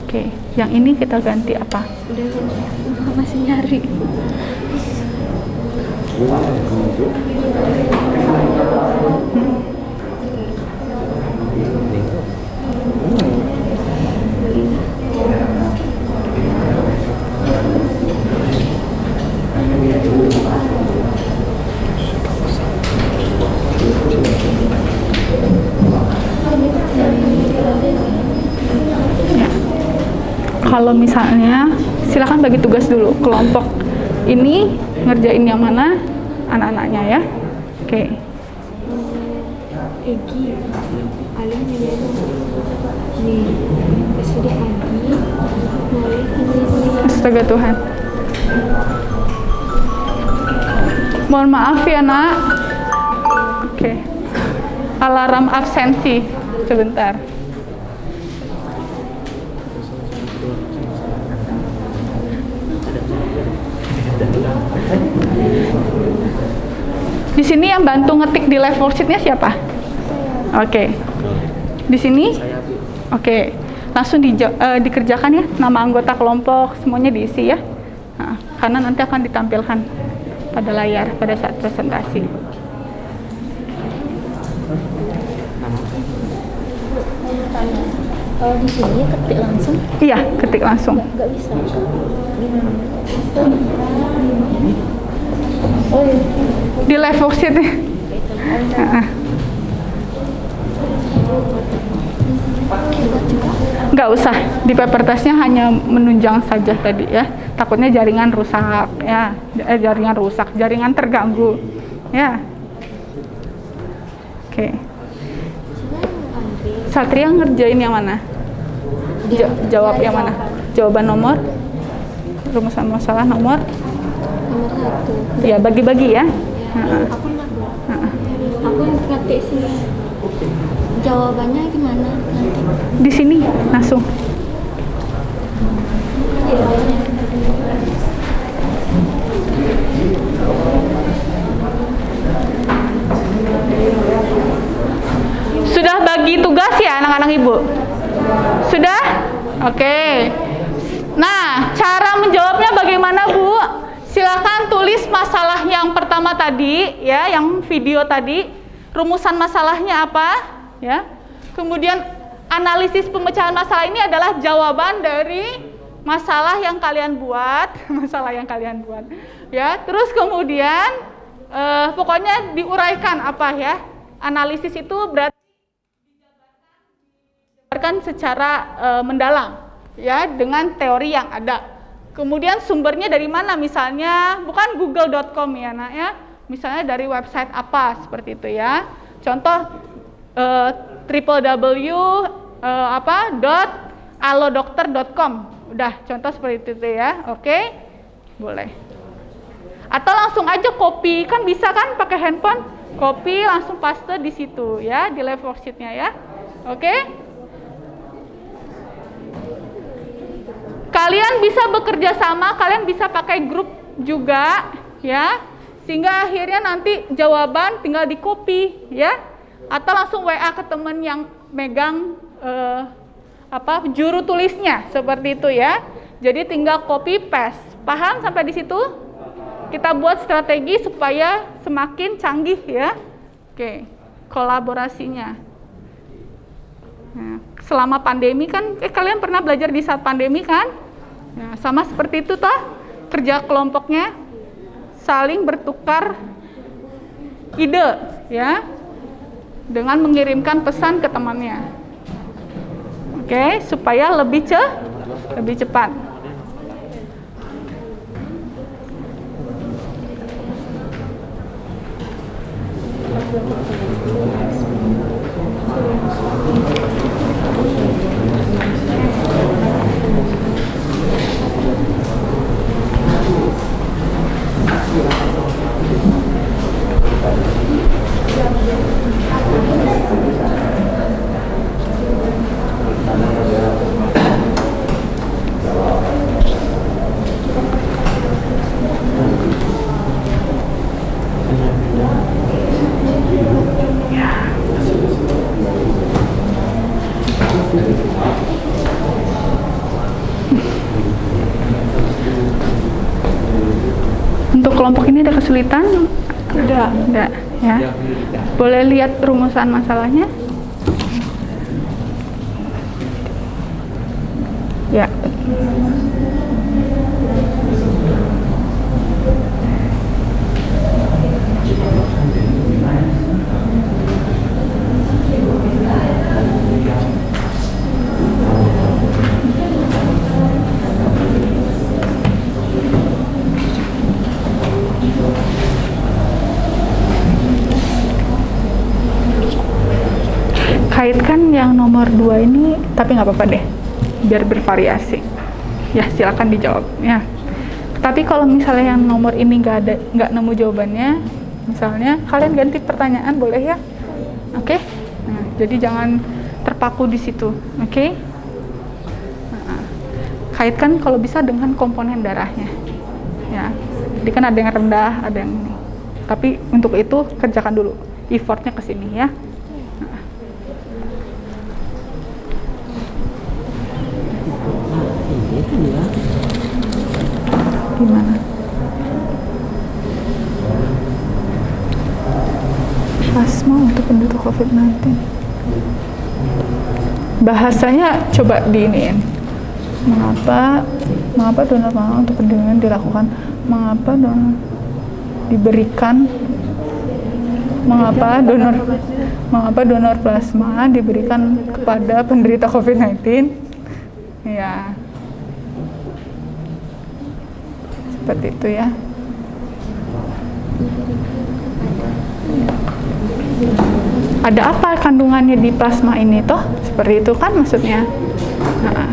Oke, yang ini kita ganti apa? Udah masih nyari. Kalau misalnya silakan bagi tugas dulu, kelompok ini ngerjain yang mana anak-anaknya ya. Oke. Egi, Alim ini sudah Adi, Astaga Tuhan. Mohon maaf ya nak. Oke. Alarm absensi sebentar. Di sini yang bantu ngetik di live worksheet-nya siapa? Oke. Di sini? Oke. Langsung dikerjakan ya, nama anggota kelompok semuanya diisi ya. Nah, karena nanti akan ditampilkan pada layar pada saat presentasi. Di sini ketik langsung? Iya, ketik langsung. Nggak bisa. Gimana? Oh iya. Di live worksheet-nya. Nggak usah, di paper testnya hanya menunjang saja tadi ya. Takutnya jaringan rusak ya, jaringan terganggu ya. Oke. Satria ngerjain yang mana? Jawab yang mana? Jawaban nomor? Rumusan masalah nomor? Nomor 1. Ya, bagi-bagi ya. Aku ngetik sih. Jawabannya gimana nanti? Di sini langsung. Sudah bagi tugas ya anak-anak ibu? Sudah? Oke. Nah, cara menjawabnya bagaimana Bu? Silakan tulis masalah yang pertama tadi ya, yang video tadi. Rumusan masalahnya apa? Ya. Kemudian analisis pemecahan masalah ini adalah jawaban dari masalah yang kalian buat, Ya, terus kemudian pokoknya diuraikan apa ya? Analisis itu berarti dijabarkan secara mendalam ya, dengan teori yang ada. Kemudian sumbernya dari mana? Misalnya bukan google.com ya nak ya, misalnya dari website apa seperti itu ya. Contoh www.alodokter.com. Udah contoh seperti itu ya. Oke, boleh. Atau langsung aja copy, kan bisa kan pakai handphone, copy langsung paste di situ ya, di live worksheet-nya ya. Oke. Kalian bisa bekerja sama, kalian bisa pakai grup juga ya, sehingga akhirnya nanti jawaban tinggal di copy ya, atau langsung WA ke temen yang megang juru tulisnya seperti itu ya. Jadi tinggal copy paste. Paham sampai di situ? Kita buat strategi supaya semakin canggih ya. Oke, kolaborasinya. Nah, selama pandemi kan, kalian pernah belajar di saat pandemi kan? Nah, sama seperti itu toh, kerja kelompoknya saling bertukar ide ya, dengan mengirimkan pesan ke temannya. Oke, supaya lebih cepat. Untuk kelompok ini ada kesulitan? Enggak ya. Boleh lihat rumusan masalahnya? Ya. Kaitkan yang nomor 2 ini, tapi nggak apa-apa deh, biar bervariasi. Ya, silakan dijawab ya. Tapi kalau misalnya yang nomor ini nggak nemu jawabannya, misalnya kalian ganti pertanyaan boleh ya, oke? Nah, jadi jangan terpaku di situ, oke? Nah, kaitkan kalau bisa dengan komponen darahnya, ya. Jadi kan ada yang rendah, ada yang ini. Tapi untuk itu kerjakan dulu, effortnya ke sini ya. Gimana? Plasma untuk penduduk COVID-19. bahasanya coba diiniin. Mengapa donor plasma untuk pendinginan dilakukan? Mengapa donor plasma diberikan kepada penderita COVID-19? Ya, seperti itu ya. Ada apa kandungannya di plasma ini toh? Seperti itu kan maksudnya. Nah,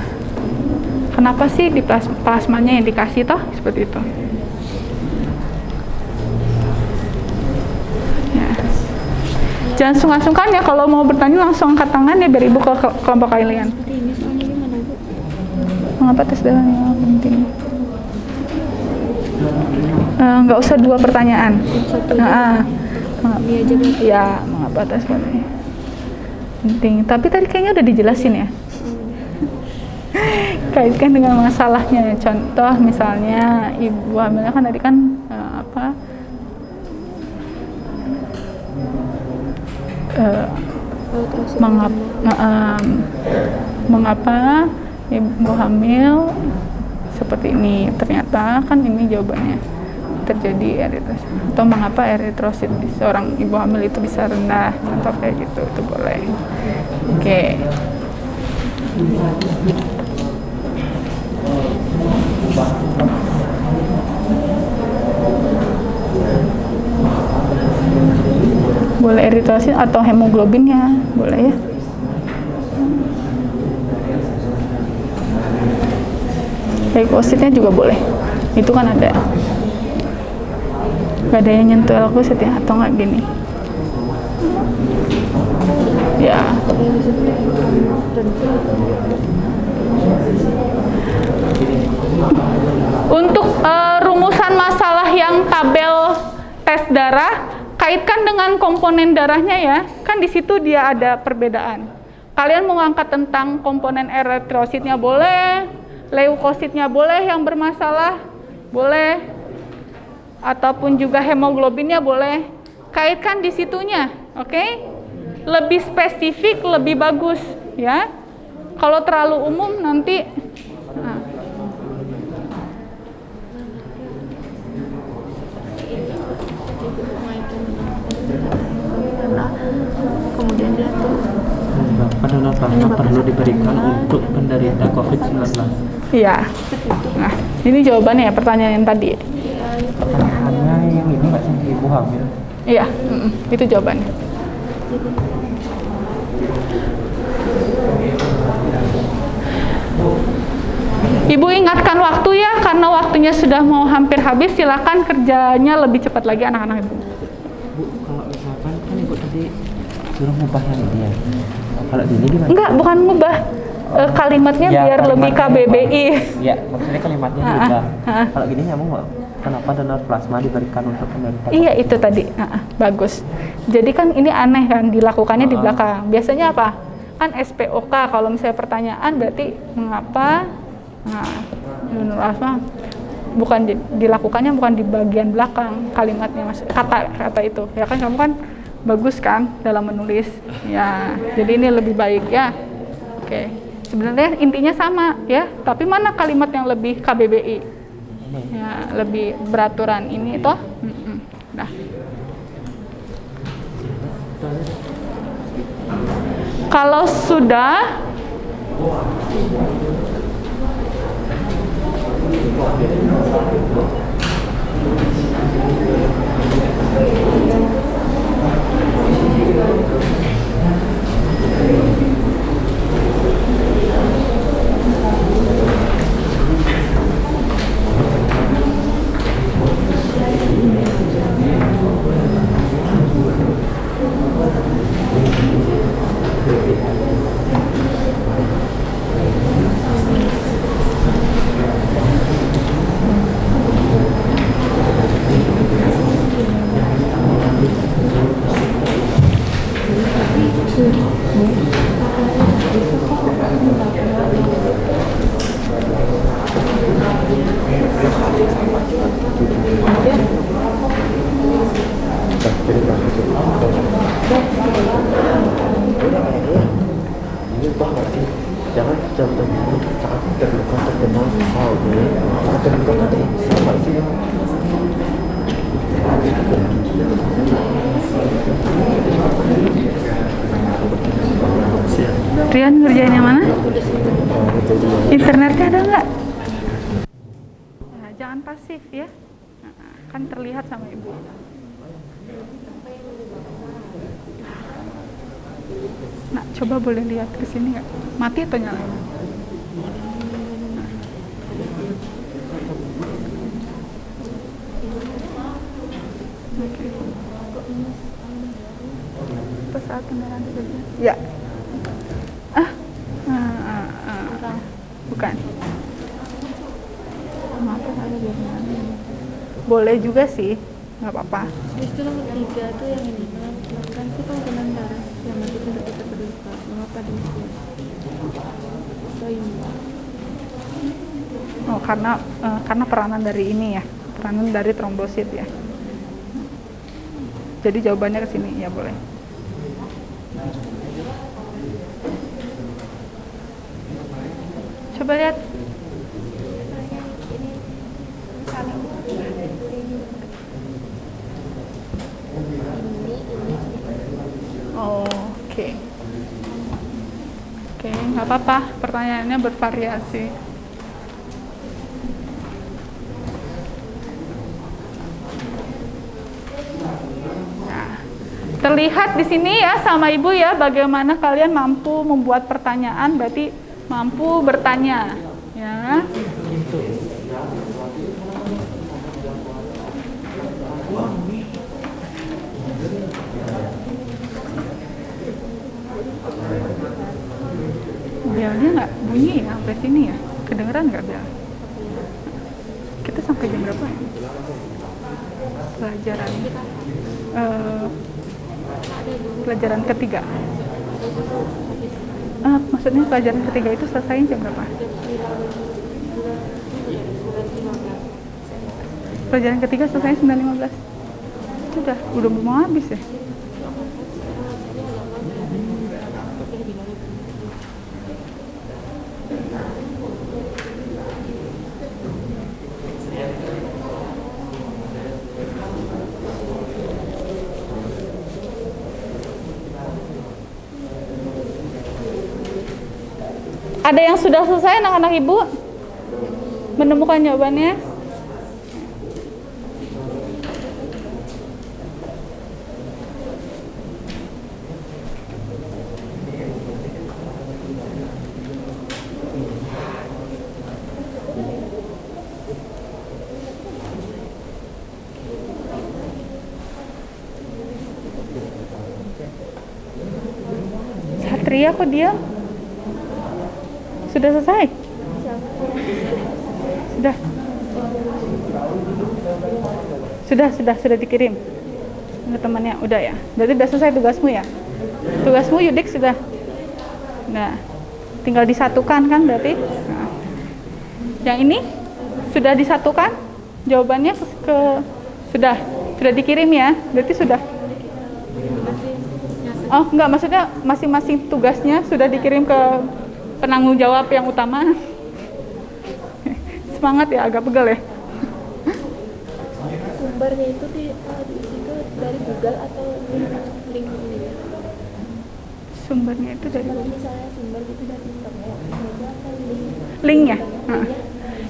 kenapa sih di plasmanya yang dikasih toh? Seperti itu. Ya. Jangan sungkan-sungkan ya, kalau mau bertanya langsung angkat tangan ya biar ibu ke kelompok kalian. Mengapa tes darahnya penting? Nggak usah 2 pertanyaan. Ya, mengapa tes darahnya penting? Tapi tadi kayaknya udah dijelasin ya. Kaitkan dengan masalahnya. Contoh misalnya ibu hamilnya kan tadi kan mengapa ibu hamil seperti ini? Ternyata kan ini jawabannya terjadi eritrosit, atau mengapa eritrosit di seorang ibu hamil itu bisa rendah, contoh kayak gitu, itu boleh. Oke. Boleh eritrosit atau hemoglobinnya, boleh ya. Leukositnya juga boleh, itu kan ada. Gak ada yang nyentuh leukosit ya, atau nggak gini ya. Untuk rumusan masalah yang tabel tes darah, kaitkan dengan komponen darahnya ya, kan di situ dia ada perbedaan. Kalian mau ngangkat tentang komponen eritrositnya boleh, leukositnya boleh yang bermasalah, boleh, ataupun juga hemoglobinnya boleh. Kaitkan di situnya, oke? Lebih spesifik, lebih bagus, ya. Kalau terlalu umum nanti. Nah. Kemudian dia tuh donor plasma perlu diberikan untuk penderita COVID-19. Iya. Nah, ini jawabannya ya, pertanyaan yang tadi. Hanya yang ini nggak sih ibu hamil? Iya, itu jawabannya. Ibu ingatkan waktu ya, karena waktunya sudah mau hampir habis. Silakan kerjanya lebih cepat lagi anak-anak ibu. Bu, kalau misalkan kan ibu tadi suruh ngubah yang ini ya. Kalau ini gimana? Enggak, bukan ngubah. Kalimatnya ya, biar lebih KBBI. Iya, maksudnya kalimatnya diubah. Kalau gini nyambung nggak? Kenapa donor plasma diberikan untuk penderita? Iya, itu tadi. Bagus. Jadi kan ini aneh kan, dilakukannya di belakang. Biasanya apa? Kan SPOK, kalau misalnya pertanyaan berarti mengapa donor plasma bukan dilakukannya bukan di bagian belakang kalimatnya, kata itu. Ya kan kamu kan bagus kan dalam menulis. Ya, jadi ini lebih baik ya. Oke. Sebenarnya intinya sama ya, tapi mana kalimat yang lebih KBBI? Ya, lebih beraturan ini toh. Nah. Kalau sudah saat terluka terkena pisau nih, saat terluka terkena pisau masih Rian ngerjain yang mana? Internetnya ada nggak? Nah, jangan pasif ya. Nah, kan terlihat sama ibu. Nah, coba boleh lihat ke sini nggak? Mati atau nyala? Oke. Pesawat kendaraan kerja. Ya. Bukan. Boleh juga sih, nggak apa-apa. Justru nomor 3 tuh yang ini kan itu penggunaan darah yang mati tidak kita berduka. Mengapa demikian? So ini. Oh, karena peranan dari ini ya, peranan dari trombosit ya. Jadi jawabannya ke sini ya boleh. Coba lihat. Oh, oke. Oke, nggak apa-apa. Pertanyaannya bervariasi. Nah, terlihat di sini ya sama ibu ya, bagaimana kalian mampu membuat pertanyaan, berarti mampu bertanya, ya. Belnya nggak bunyi ya sampai sini ya, kedengeran nggak bel? Kita sampai jam berapa ya? Pelajaran ketiga. Maksudnya pelajaran ketiga itu selesainya jam berapa? Pelajaran ketiga selesainya 9.15. Udah mau habis ya? Ada yang sudah selesai anak-anak ibu? Menemukan jawabannya? Satria kok diam? Sudah selesai? Sudah dikirim ke temannya, udah ya. Berarti udah selesai tugasmu ya. Tugasmu Yudik sudah. Nah, tinggal disatukan kan berarti. Nah. Yang ini sudah disatukan? Jawabannya sudah dikirim ya. Berarti sudah. Oh, enggak, maksudnya masing-masing tugasnya sudah dikirim ke penanggung jawab yang utama. Semangat ya, agak pegal ya. Sumbernya itu di situ dari Google atau link ini? Sumbernya itu dari Kalau misalnya sumber itu dari internet, itu atau linknya.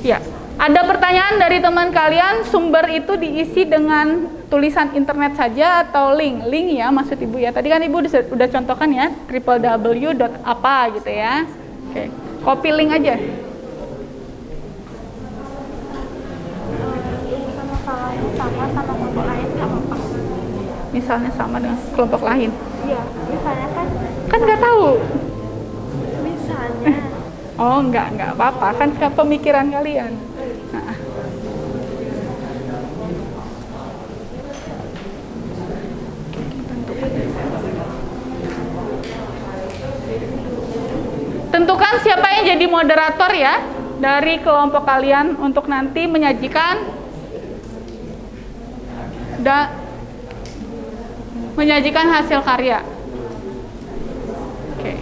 Ya, ada pertanyaan dari teman kalian, sumber itu diisi dengan tulisan internet saja atau link? Link ya, maksud ibu ya. Tadi kan ibu udah contohkan ya, www.apa gitu ya. Oke, copy link aja. sama kelompok lain nggak apa-apa. Misalnya sama dengan kelompok lain. Iya, misalnya Kan nggak tahu. Misalnya. Oh, nggak apa-apa. Kan ke pemikiran kalian. Nah. Tentukan siapa yang jadi moderator ya dari kelompok kalian untuk nanti menyajikan menyajikan hasil karya. Oke.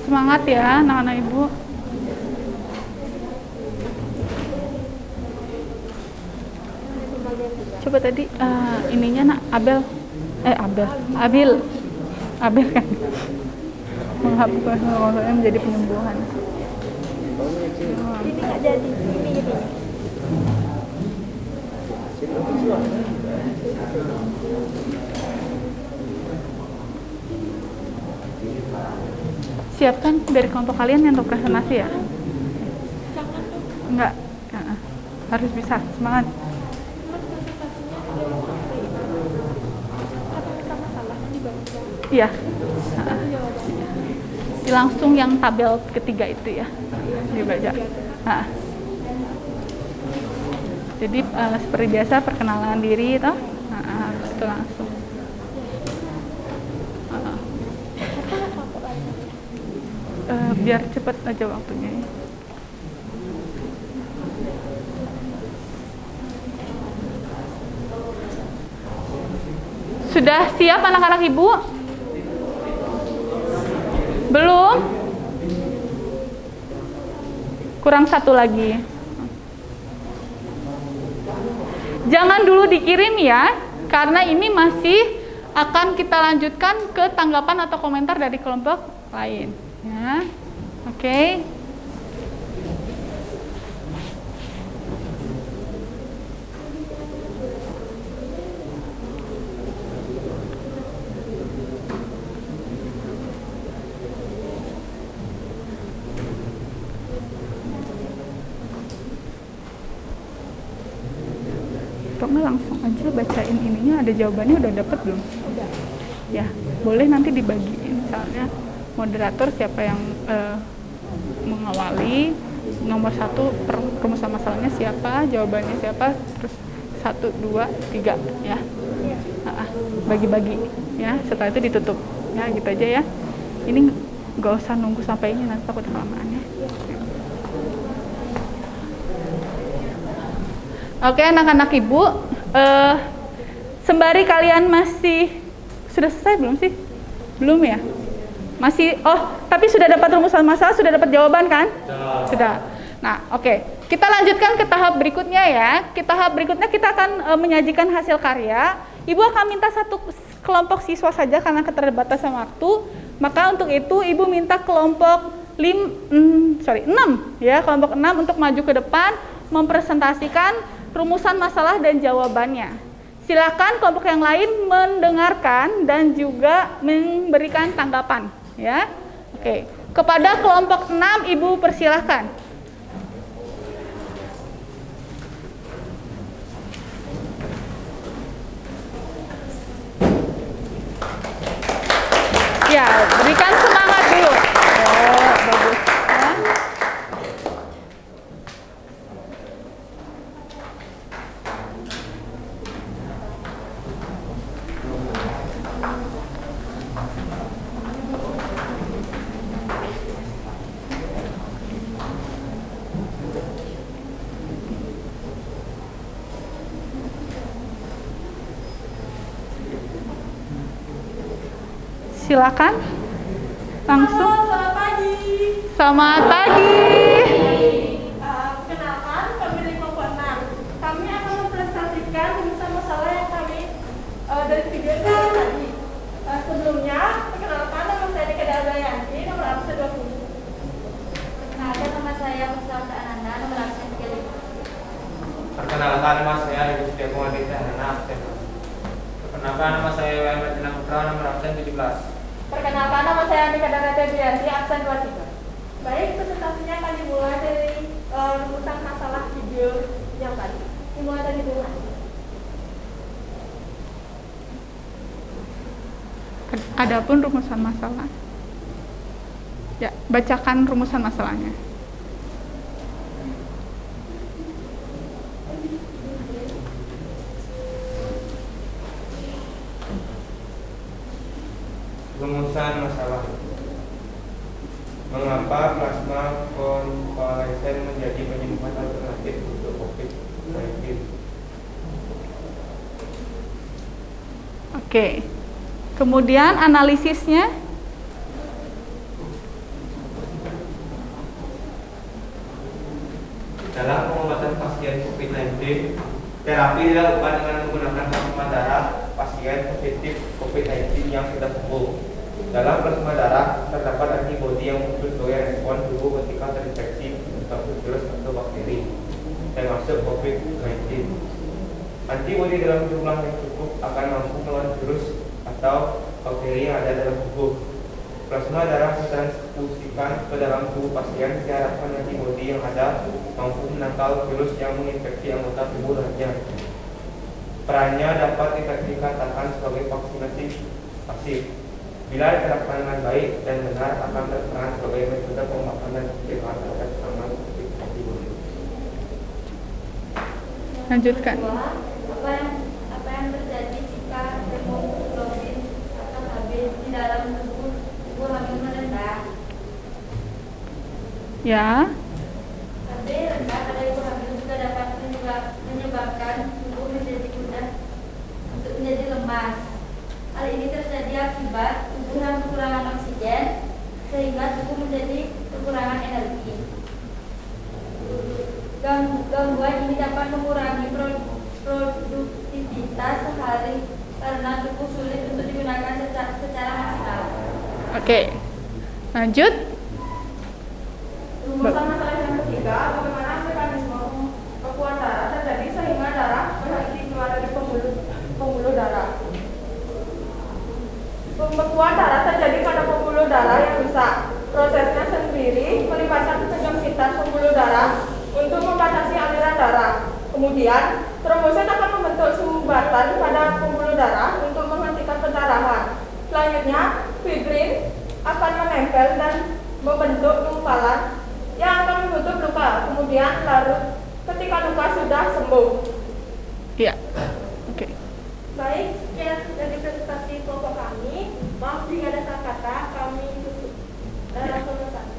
Semangat ya anak-anak ibu. Coba tadi ininya nak Abil kan menghapus maksudnya menjadi penyembuhan. Ini nggak jadi. Ini. Siapkan dari kelompok kalian yang untuk presentasi ya? Enggak, harus bisa, semangat. Iya, langsung yang tabel ketiga itu ya dibaca. Jadi seperti biasa perkenalan diri toh, itu langsung. Biar cepat aja waktunya. Sudah siap anak-anak ibu? Belum? Kurang satu lagi. Jangan dulu dikirim ya, karena ini masih akan kita lanjutkan ke tanggapan atau komentar dari kelompok lain. Ya, oke. Pokoknya langsung aja bacain ininya, ada jawabannya udah dapet belum? Udah. Ya, boleh nanti dibagiin misalnya moderator siapa yang mengawali, nomor 1 rumusan masalahnya siapa, jawabannya siapa, terus 1, 2, 3 ya. Bagi-bagi ya, setelah itu ditutup ya, gitu aja ya. Ini gak usah nunggu sampai ini, nanti takut kelamaan ya. Oke anak-anak ibu, sembari kalian masih, sudah selesai belum sih? Belum ya? Masih, tapi sudah dapat rumusan masalah, sudah dapat jawaban kan? Sudah. Nah, oke. Kita lanjutkan ke tahap berikutnya ya. Tahap berikutnya kita akan menyajikan hasil karya. Ibu akan minta satu kelompok siswa saja karena keterbatasan waktu. Maka untuk itu Ibu minta kelompok 6 ya, kelompok 6 untuk maju ke depan mempresentasikan rumusan masalah dan jawabannya. Silakan kelompok yang lain mendengarkan dan juga memberikan tanggapan ya. Oke. Kepada kelompok 6 Ibu persilahkan. Ya, berikan semangat dulu. Bagus. Ya. Silakan langsung. Selamat pagi. Selamat pagi. Kenalkan, kami dari kelompok 6. Kami akan mempresentasikan rumusan masalah yang kami dari video yang tadi. Sebelumnya, perkenalkan nama saya Nika Dayanti, nomor absen 20. Perkenalkan nama saya Mustafa Ananda, nomor absen 35. Perkenalkan nama saya Agus Dekomadi Ananda, absen. Perkenalkan nama saya Wahyu Tina Putra, nomor absen 17. Perkenalkan, nama saya Nika Dayanti, absen 23. Baik, presentasinya akan dimulai dari rumusan masalah video yang tadi. Dimulai dari dulu. Adapun rumusan masalah. Ya, bacakan rumusan masalahnya. Rumusan masalah. Mengapa plasma konvalesen menjadi penyembuhan alternatif untuk COVID-19? Oke. Kemudian analisisnya. Terapi dilakukan dengan menggunakan plasma darah pasien positif COVID-19 yang sudah sembuh. Dalam plasma darah terdapat antibodi yang muncul sebagai respon tubuh ketika terinfeksi suatu virus atau bakteri, termasuk COVID-19. Antibodi dalam jumlah yang cukup akan mampu melawan virus atau bakteri yang ada dalam tubuh. Plasma darah ditransfusikan ke dalam tubuh pasien diharapkan antibodi yang ada mampu menangkal virus yang menginfeksi anggota tubuh lainnya. Perannya dapat dikatakan sebagai vaksinasi pasif. Bila diterapkan dengan baik dan benar akan berperan sebagai metode pengobatan dan pencegahan terhadap serangan antibodi. Lanjutkan. Apa yang terjadi jika hemoglobin atau Hb di dalam tubuh hamil rendah? Ya. Hb rendah pada ibu hamil juga dapat menyebabkan tubuh menjadi mudah untuk menjadi lemas. Hal ini terjadi akibat tubuh yang kekurangan oksigen sehingga tubuh menjadi kekurangan energi. Gangguan ini dapat mengurangi produktivitas sehari karena tubuh sulit untuk digunakan secara maksimal. Oke. Lanjut. Rumusan masalah yang ketiga, bagaimana mekanisme pembekuan darah terjadi sehingga darah berhenti keluar dari pembuluh darah. Pembekuan darah terjadi pada pembuluh darah yang rusak. Prosesnya sendiri melibatkan penyempitan pembuluh darah untuk membatasi aliran darah. Kemudian, trombosit akan membentuk sumbatan pada pembuluh darah untuk menghentikan pendarahan. Selanjutnya, fibrin akan menempel dan membentuk gumpalan yang akan membentuk luka. Kemudian larut ketika luka sudah sembuh. Iya. Oke. Baik, sekian dari presentasi kelompok kami. Maaf jika ada salah kata, kami tutup. Langsung ke sana.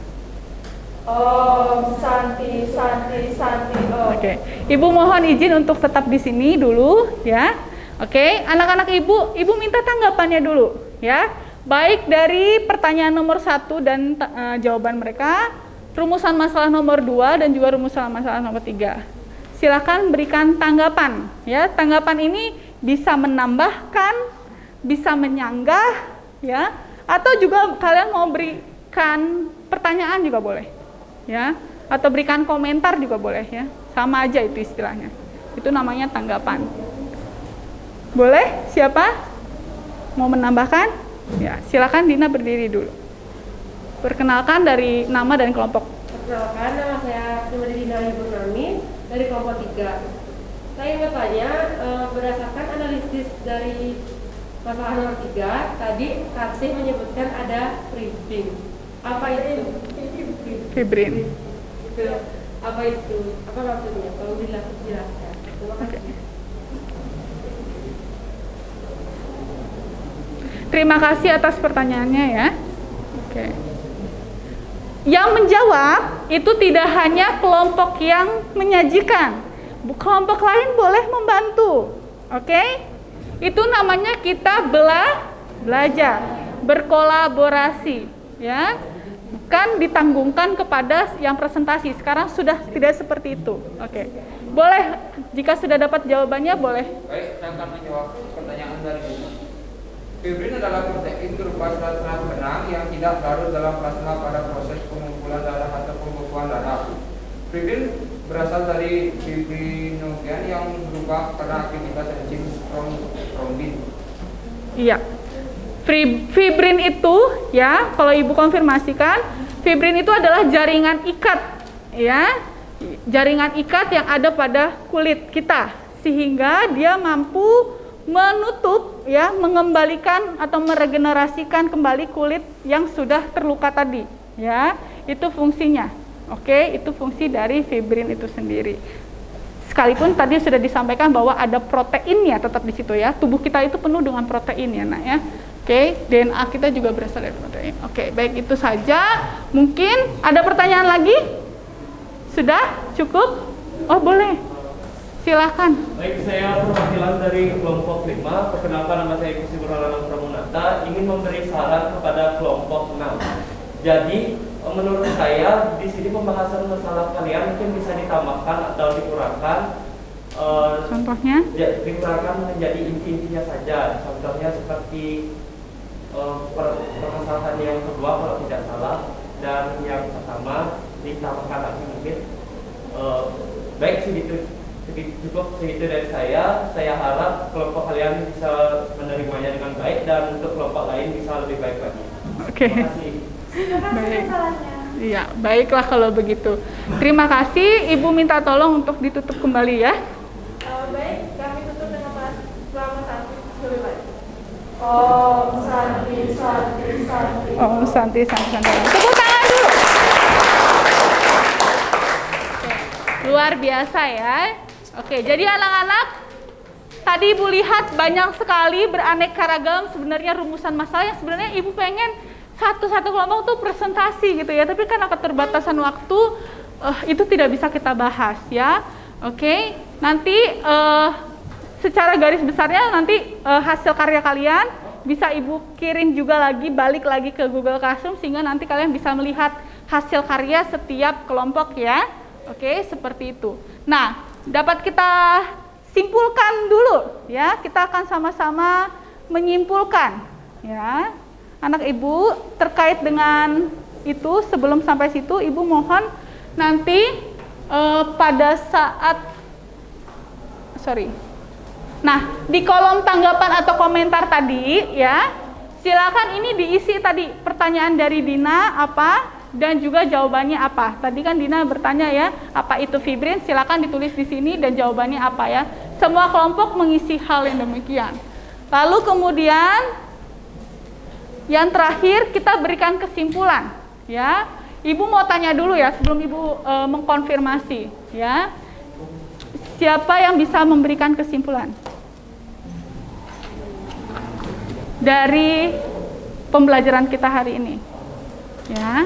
Santi. Oke. Ibu mohon izin untuk tetap di sini dulu, ya. Oke, anak-anak ibu minta tanggapannya dulu, ya. Baik dari pertanyaan nomor 1 dan jawaban mereka, rumusan masalah nomor 2 dan juga rumusan masalah nomor 3. Silakan berikan tanggapan, ya. Tanggapan ini bisa menambahkan, bisa menyanggah, ya. Atau juga kalian mau berikan pertanyaan juga boleh, ya. Atau berikan komentar juga boleh, ya. Sama aja itu istilahnya. Itu namanya tanggapan. Boleh? Siapa? Mau menambahkan? Ya, silakan Dina berdiri dulu. Perkenalkan dari nama dan kelompok. Perkenalkan, nama saya pribadi Dina Ibu Nami dari kelompok 3. Saya ingin bertanya, berdasarkan analisis dari masalah nomor 3, tadi Kasih menyebutkan ada fibrin. Apa itu? Fibrin. Apa itu? Apa maksudnya? Kalau dijelaskan. Terima kasih. Terima kasih atas pertanyaannya, ya. Oke. Yang menjawab itu tidak hanya kelompok yang menyajikan. Kelompok lain boleh membantu. Oke? Itu namanya kita belajar, berkolaborasi, ya. Bukan ditanggungkan kepada yang presentasi. Sekarang sudah tidak seperti itu. Oke. Boleh jika sudah dapat jawabannya boleh. Baik, saya akan menjawab pertanyaan dari Dina. Fibrin adalah protein berupa serat-serat benang yang tidak larut dalam plasma pada proses pengumpulan darah atau pembekuan darah. Fibrin berasal dari fibrinogen yang berubah karena aktivitas enzim trombin. Iya. Fibrin itu, ya, kalau Ibu konfirmasikan, fibrin itu adalah jaringan ikat, ya. Jaringan ikat yang ada pada kulit kita sehingga dia mampu menutup, ya, mengembalikan atau meregenerasikan kembali kulit yang sudah terluka tadi, ya. Itu fungsinya. Oke, itu fungsi dari fibrin itu sendiri. Sekalipun tadi sudah disampaikan bahwa ada proteinnya tetap di situ, ya. Tubuh kita itu penuh dengan protein, ya, Nak, ya. Oke, DNA kita juga berasal dari protein. Oke, baik, itu saja. Mungkin ada pertanyaan lagi? Sudah? Cukup? Oh, boleh. Silakan. Baik, saya perwakilan dari kelompok 5. Perkenalkan, nama saya Gusti Purnalanang Pramunata, ingin memberi saran kepada kelompok 6. Jadi, menurut saya di sini pembahasan masalah kalian mungkin bisa ditambahkan atau dikurangkan Contohnya? Ya, digunakan menjadi inti-intinya saja. Contohnya seperti permasalahan yang kedua kalau tidak salah, dan yang pertama ditambahkan lagi mungkin. Baik, cukup segitu dari saya. Saya harap kelompok kalian bisa menerimanya dengan baik dan untuk kelompok lain bisa lebih baik lagi. Oke. Terima kasih. Baik. Iya, baiklah kalau begitu. Terima kasih. Ibu minta tolong untuk ditutup kembali ya. Baik, kami tutup dengan selama satu lebih baik. Om Santi Santi Santi. Om Santi Santi Santi. Tepuk tangan dulu. Luar biasa ya. Oke, jadi anak-anak, tadi Ibu lihat banyak sekali beraneka ragam sebenarnya rumusan masalah yang sebenarnya Ibu pengen satu-satu kelompok tuh presentasi gitu ya. Tapi karena keterbatasan waktu, itu tidak bisa kita bahas ya. Oke, nanti secara garis besarnya nanti hasil karya kalian bisa Ibu kirim juga lagi, balik lagi ke Google Classroom sehingga nanti kalian bisa melihat hasil karya setiap kelompok ya. Oke, seperti itu. Nah, dapat kita simpulkan dulu ya. Kita akan sama-sama menyimpulkan ya. Anak Ibu terkait dengan itu. Sebelum sampai situ, Ibu mohon nanti pada saat nah, di kolom tanggapan atau komentar tadi ya, silakan ini diisi tadi pertanyaan dari Dina apa dan juga jawabannya apa. Tadi kan Dina bertanya ya, apa itu fibrin? Silakan ditulis di sini dan jawabannya apa ya. Semua kelompok mengisi hal yang demikian. Lalu kemudian yang terakhir kita berikan kesimpulan ya. Ibu mau tanya dulu ya sebelum Ibu mengkonfirmasi ya. Siapa yang bisa memberikan kesimpulan dari pembelajaran kita hari ini? Ya.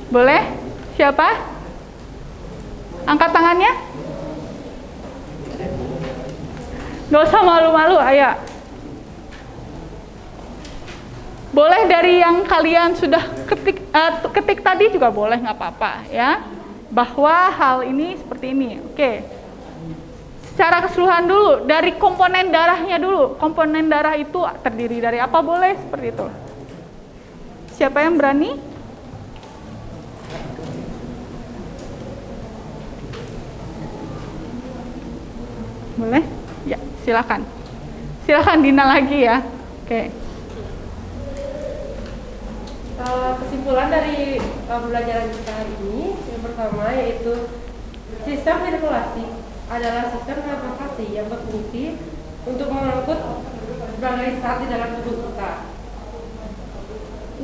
Boleh? Siapa? Angkat tangannya. Gak usah malu-malu, ayo. Boleh dari yang kalian sudah ketik tadi juga boleh, nggak apa-apa ya. Bahwa hal ini seperti ini, oke. Secara keseluruhan dulu, dari komponen darahnya dulu. Komponen darah itu terdiri dari apa, boleh seperti itu. Siapa yang berani? Boleh? Ya, silakan. Silakan Dina lagi ya. Oke. Kesimpulan dari pembelajaran kita hari ini, yang pertama yaitu sistem sirkulasi adalah sistem transportasi yang berfungsi untuk mengangkut berbagai zat di dalam tubuh kita.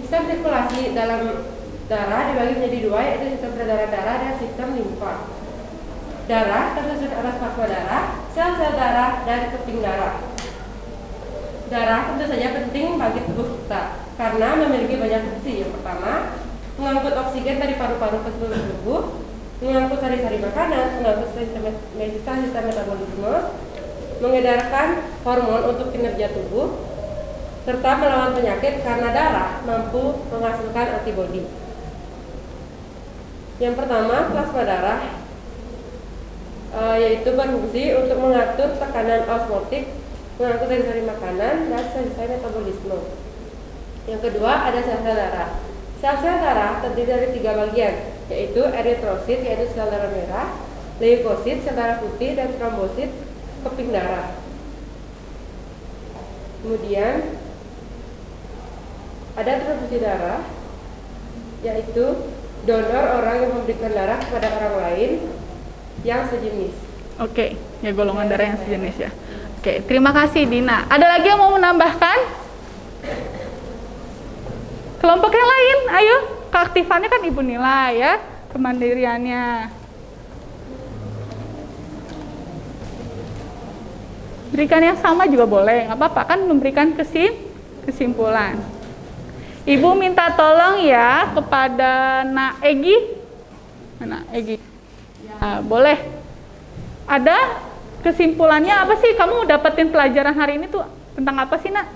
Sistem sirkulasi dalam darah dibagi menjadi dua, yaitu sistem peredaran darah dan sistem limfa. Darah tersusun atas plasma darah, sel-sel darah, dan keping darah. Darah tentu saja penting bagi tubuh kita karena memiliki banyak fungsi. Yang pertama, mengangkut oksigen dari paru-paru ke seluruh tubuh, mengangkut sari-sari makanan, mengangkut sistem metabolisme, mengedarkan hormon untuk kinerja tubuh, serta melawan penyakit karena darah mampu menghasilkan antibodi. Yang pertama, plasma darah yaitu berfungsi untuk mengatur tekanan osmotik, mengangkut sari-sari makanan, dan sel-sel metabolisme. Yang kedua ada sel-sel darah. Sel-sel darah terdiri dari 3 bagian, yaitu eritrosit, yaitu sel darah merah, leukosit, sel darah putih, dan trombosit, keping darah. Kemudian ada transfusi darah, yaitu donor orang yang memberikan darah kepada orang lain yang sejenis. Oke, ya golongan darah yang sejenis ya. Oke, terima kasih Dina. Ada lagi yang mau menambahkan? Kelompok yang lain, ayo. Keaktifannya kan Ibu nilai ya, kemandiriannya. Berikan yang sama juga boleh, nggak apa-apa kan memberikan kesimpulan. Ibu minta tolong ya kepada Nak Egi. Mana Egi? Ya, boleh. Ada kesimpulannya apa sih? Kamu dapetin pelajaran hari ini tuh tentang apa sih, Nak?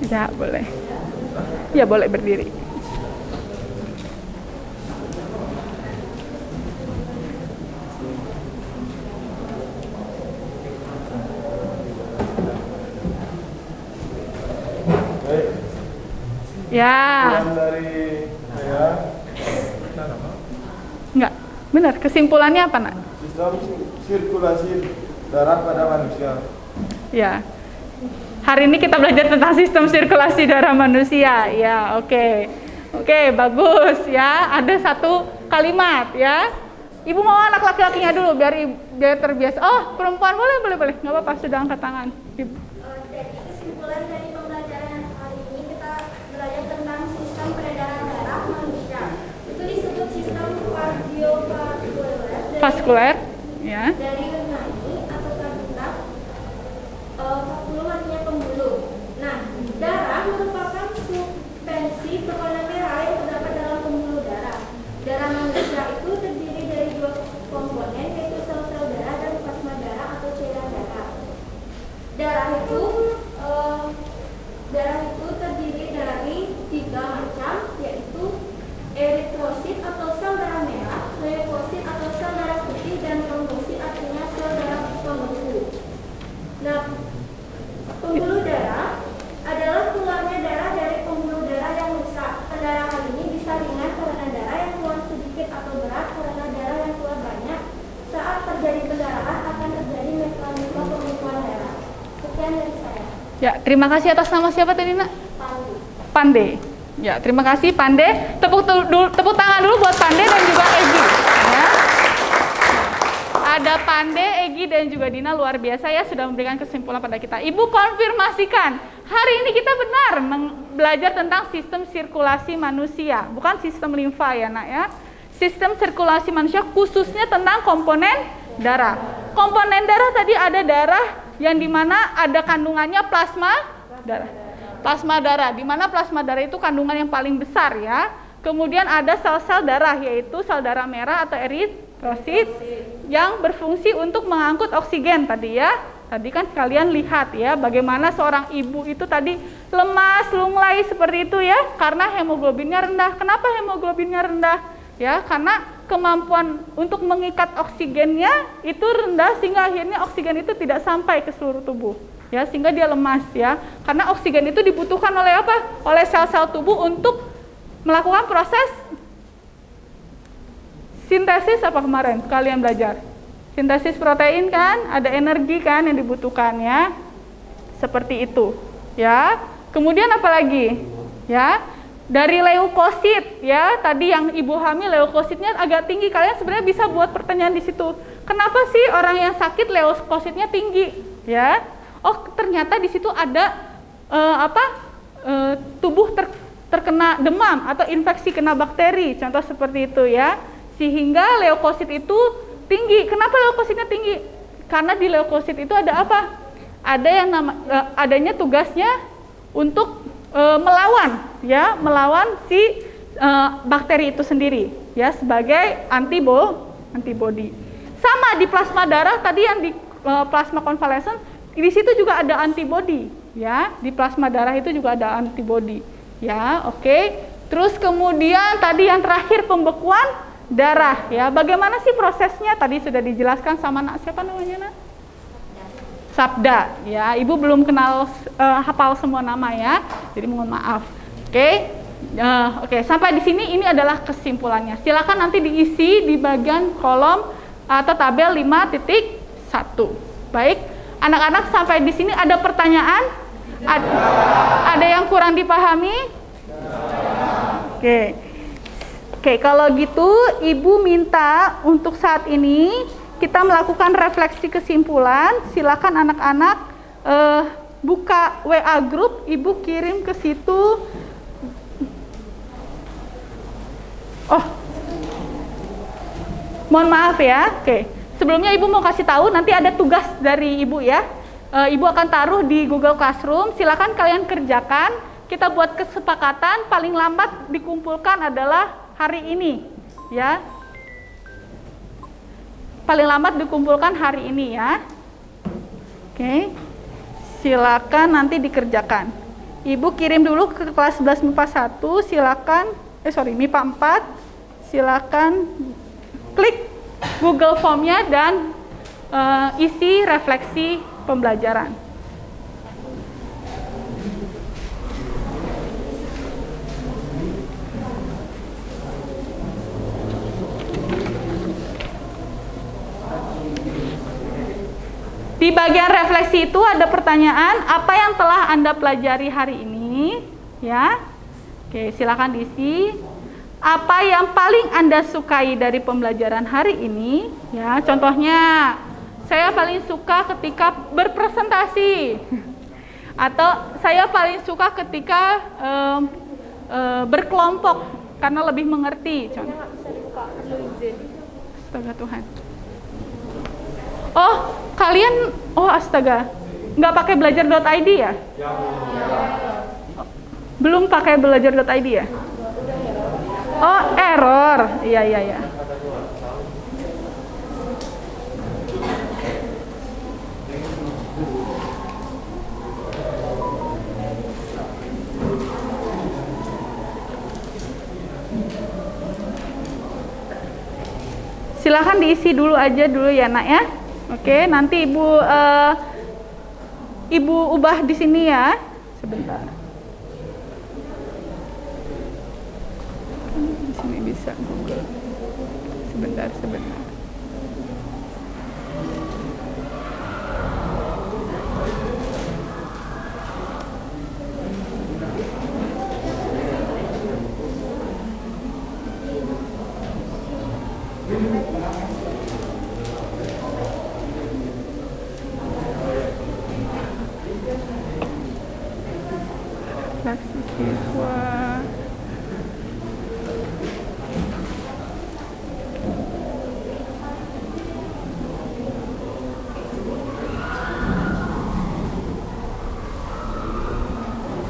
Ya, boleh. Ya, boleh berdiri. Ya. Dari saya, Enggak, benar. Kesimpulannya apa, Nak? sistem sirkulasi darah pada manusia. Ya. Hari ini kita belajar tentang sistem sirkulasi darah manusia. Ya, oke. Oke, bagus ya. Ada satu kalimat ya. Ibu mau anak laki-lakinya dulu biar terbiasa. Oh, perempuan boleh. Nggak apa-apa, sudah angkat tangan. Ibu. Jadi kesimpulan dari pembelajaran hari ini kita belajar tentang sistem peredaran darah manusia. Itu disebut sistem Vaskuler, ya. dari nani atau kardiak, vakulu artinya pembuluh. Nah, darah merupakan substansi berwarna merah yang terdapat dalam pembuluh darah. Darah manusia itu terdiri dari dua komponen, yaitu sel-sel darah dan plasma darah atau cairan darah. Darah itu terdiri dari 3 macam, yaitu eritrosit atau sel darah merah, leukosit atau sel darah putih, dan trombosit artinya sel darah pembeku. Nah, pembuluh darah adalah keluarnya darah dari pembuluh darah yang rusak. Pendarahan ini bisa ringan karena darah yang keluar sedikit atau berat karena darah yang keluar banyak. Saat terjadi pendarahan akan terjadi mekanisme pembekuan darah. Sekian dari saya. Ya, terima kasih. Atas nama siapa tadi, Nak? Pandi. Pande. Ya, terima kasih Pande. Tepuk tangan dulu buat Pande dan juga Egi. Ya. Ada Pande, Egi, dan juga Dina, luar biasa ya, sudah memberikan kesimpulan pada kita. Ibu konfirmasikan, hari ini kita benar belajar tentang sistem sirkulasi manusia, bukan sistem limfa ya, Nak ya. Sistem sirkulasi manusia khususnya tentang komponen darah. Komponen darah tadi ada darah yang dimana ada kandungannya plasma darah. Plasma darah, di mana plasma darah itu kandungan yang paling besar ya. Kemudian ada sel-sel darah, yaitu sel darah merah atau eritrosit yang berfungsi untuk mengangkut oksigen tadi ya. Tadi kan kalian lihat ya, bagaimana seorang ibu itu tadi lemas, lunglai seperti itu ya, karena hemoglobinnya rendah. Kenapa hemoglobinnya rendah? Ya, karena kemampuan untuk mengikat oksigennya itu rendah sehingga akhirnya oksigen itu tidak sampai ke seluruh tubuh. Ya, sehingga dia lemas ya. Karena oksigen itu dibutuhkan oleh apa? Oleh sel-sel tubuh untuk melakukan proses sintesis apa kemarin kalian belajar? Sintesis protein kan, ada energi kan yang dibutuhkan ya. Seperti itu, ya. Kemudian apa lagi? Ya. Dari leukosit ya, tadi yang ibu hamil leukositnya agak tinggi. Kalian sebenarnya bisa buat pertanyaan di situ. Kenapa sih orang yang sakit leukositnya tinggi? Ya. Oh, ternyata di situ ada tubuh terkena demam atau infeksi kena bakteri, contoh seperti itu ya. Sehingga leukosit itu tinggi. Kenapa leukositnya tinggi? Karena di leukosit itu ada apa? Ada yang adanya tugasnya untuk melawan si bakteri itu sendiri ya, sebagai antibody. Sama di plasma darah tadi yang di plasma konvalesen, di situ juga ada antibody ya, di plasma darah itu juga ada antibody ya. Oke. Terus kemudian tadi yang terakhir pembekuan darah ya. Bagaimana sih prosesnya? Tadi sudah dijelaskan sama siapa namanya, Nak? Sabda ya. Ibu belum hafal semua nama ya, jadi mohon maaf. Oke. Oke, sampai di sini ini adalah kesimpulannya. Silakan nanti diisi di bagian kolom atau tabel 5.1. Baik. Anak-anak sampai di sini ada pertanyaan? Ada yang kurang dipahami? Oke, kalau gitu Ibu minta untuk saat ini kita melakukan refleksi kesimpulan. Silakan anak-anak buka WA group, Ibu kirim ke situ. Oh, mohon maaf ya. Oke. Sebelumnya Ibu mau kasih tahu, nanti ada tugas dari Ibu ya. Ibu akan taruh di Google Classroom, silakan kalian kerjakan. Kita buat kesepakatan, paling lambat dikumpulkan adalah hari ini ya. Paling lambat dikumpulkan hari ini ya. Oke. Silakan nanti dikerjakan. Ibu kirim dulu ke kelas 11 MIPA 1, silakan, MIPA 4, silakan klik Google Form-nya dan isi refleksi pembelajaran. Di bagian refleksi itu ada pertanyaan, apa yang telah Anda pelajari hari ini? Ya. Oke, silakan diisi. Apa yang paling Anda sukai dari pembelajaran hari ini? Ya, contohnya, saya paling suka ketika berpresentasi. Atau saya paling suka ketika berkelompok karena lebih mengerti. Contoh. Astaga Tuhan. Oh, kalian, astaga, nggak pakai belajar.id ya? Belum pakai belajar.id ya? Oh, error. Iya. Silahkan diisi dulu ya nak ya. Oke, nanti ibu ubah di sini ya. Sebentar. Di sini bisa Google. Sebentar. Siswa.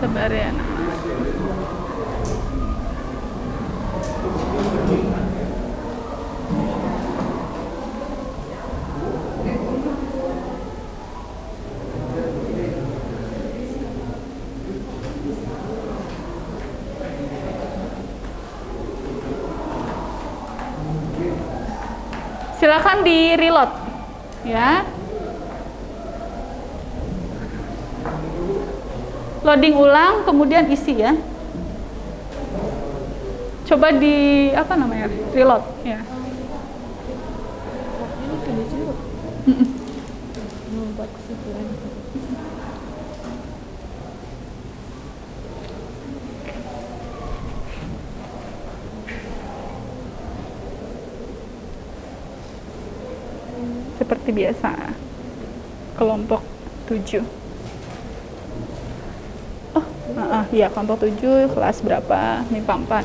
Sabar ya nak. Silakan di reload ya. Loading ulang kemudian isi ya. Coba di reload ya. Seperti biasa, kelompok 7. Iya, kelompok 7, kelas berapa? MIPA 4.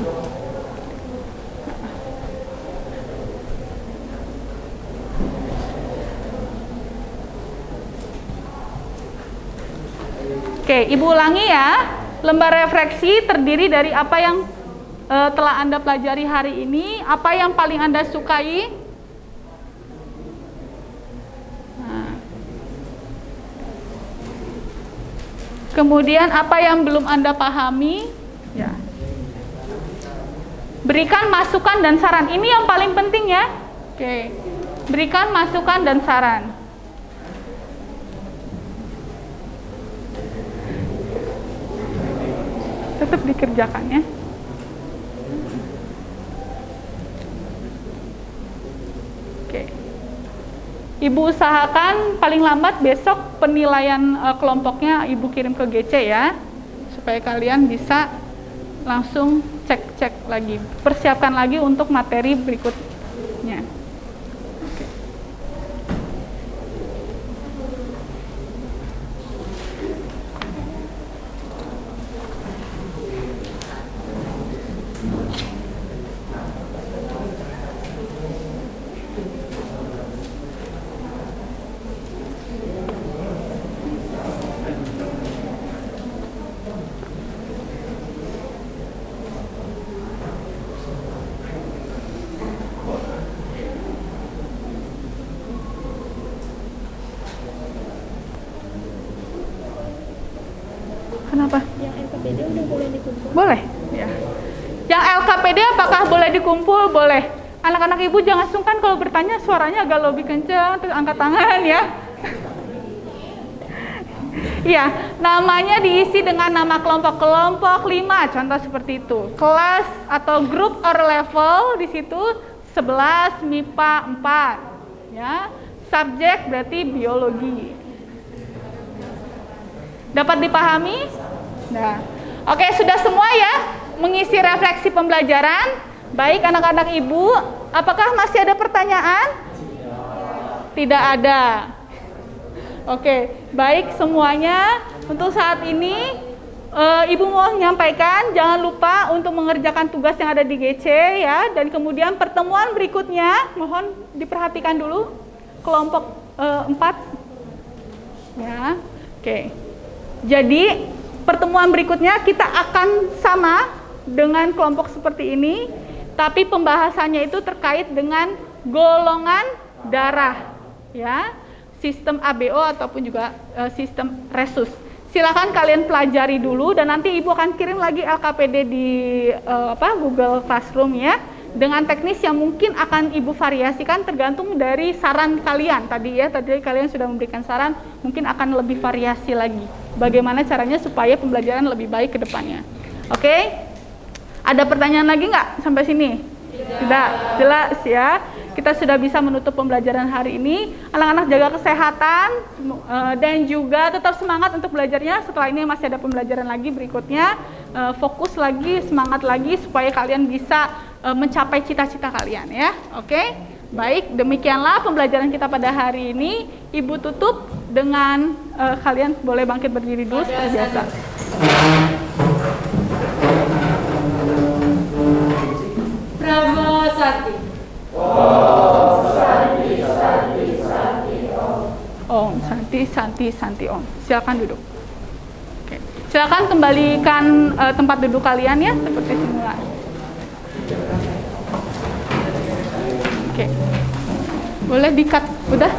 Oke, Ibu ulangi ya. Lembar refleksi terdiri dari apa yang telah Anda pelajari hari ini, apa yang paling Anda sukai. Kemudian apa yang belum Anda pahami, ya. Berikan masukan dan saran. Ini yang paling penting ya. Oke. Berikan masukan dan saran. Tetap dikerjakan ya. Oke. Ibu usahakan paling lambat besok penilaian kelompoknya Ibu kirim ke GC ya, supaya kalian bisa langsung cek lagi, persiapkan lagi untuk materi berikutnya. Oke. Kenapa? Yang LKPD udah boleh dikumpul? Boleh, ya. Yang LKPD apakah boleh dikumpul? Boleh. Anak-anak ibu jangan sungkan kalau bertanya, suaranya agak lebih kencang, terus angkat tangan ya. Iya, namanya diisi dengan nama kelompok-kelompok 5, contoh seperti itu. Kelas atau grup or level di situ 11 MIPA 4. Ya. Subjek berarti biologi. Dapat dipahami? Nah, oke, sudah semua ya mengisi refleksi pembelajaran. Baik anak-anak ibu, apakah masih ada pertanyaan? Tidak ada. Oke, baik semuanya. Untuk saat ini ibu mau menyampaikan jangan lupa untuk mengerjakan tugas yang ada di GC ya, dan kemudian pertemuan berikutnya mohon diperhatikan dulu kelompok 4 ya. Oke. Jadi pertemuan berikutnya kita akan sama dengan kelompok seperti ini, tapi pembahasannya itu terkait dengan golongan darah ya, sistem ABO ataupun juga sistem resus. Silakan kalian pelajari dulu dan nanti ibu akan kirim lagi LKPD di Google Classroom ya, dengan teknis yang mungkin akan ibu variasikan tergantung dari saran kalian tadi ya. Tadi kalian sudah memberikan saran, mungkin akan lebih variasi lagi bagaimana caranya supaya pembelajaran lebih baik ke depannya. Oke? Ada pertanyaan lagi nggak sampai sini? Tidak. Jelas ya. Kita sudah bisa menutup pembelajaran hari ini. Anak-anak jaga kesehatan dan juga tetap semangat untuk belajarnya. Setelah ini masih ada pembelajaran lagi berikutnya. Fokus lagi, semangat lagi supaya kalian bisa mencapai cita-cita kalian ya. Oke? Baik, demikianlah pembelajaran kita pada hari ini. Ibu tutup dengan kalian boleh bangkit berdiri dulu seperti biasa. Bravo Sakti. Om Santi Santi Santi Om. Om Santi Santi Santi Om. Silakan duduk. Oke. Silakan kembalikan tempat duduk kalian ya seperti semula. Oke. Boleh di-cut. Udah?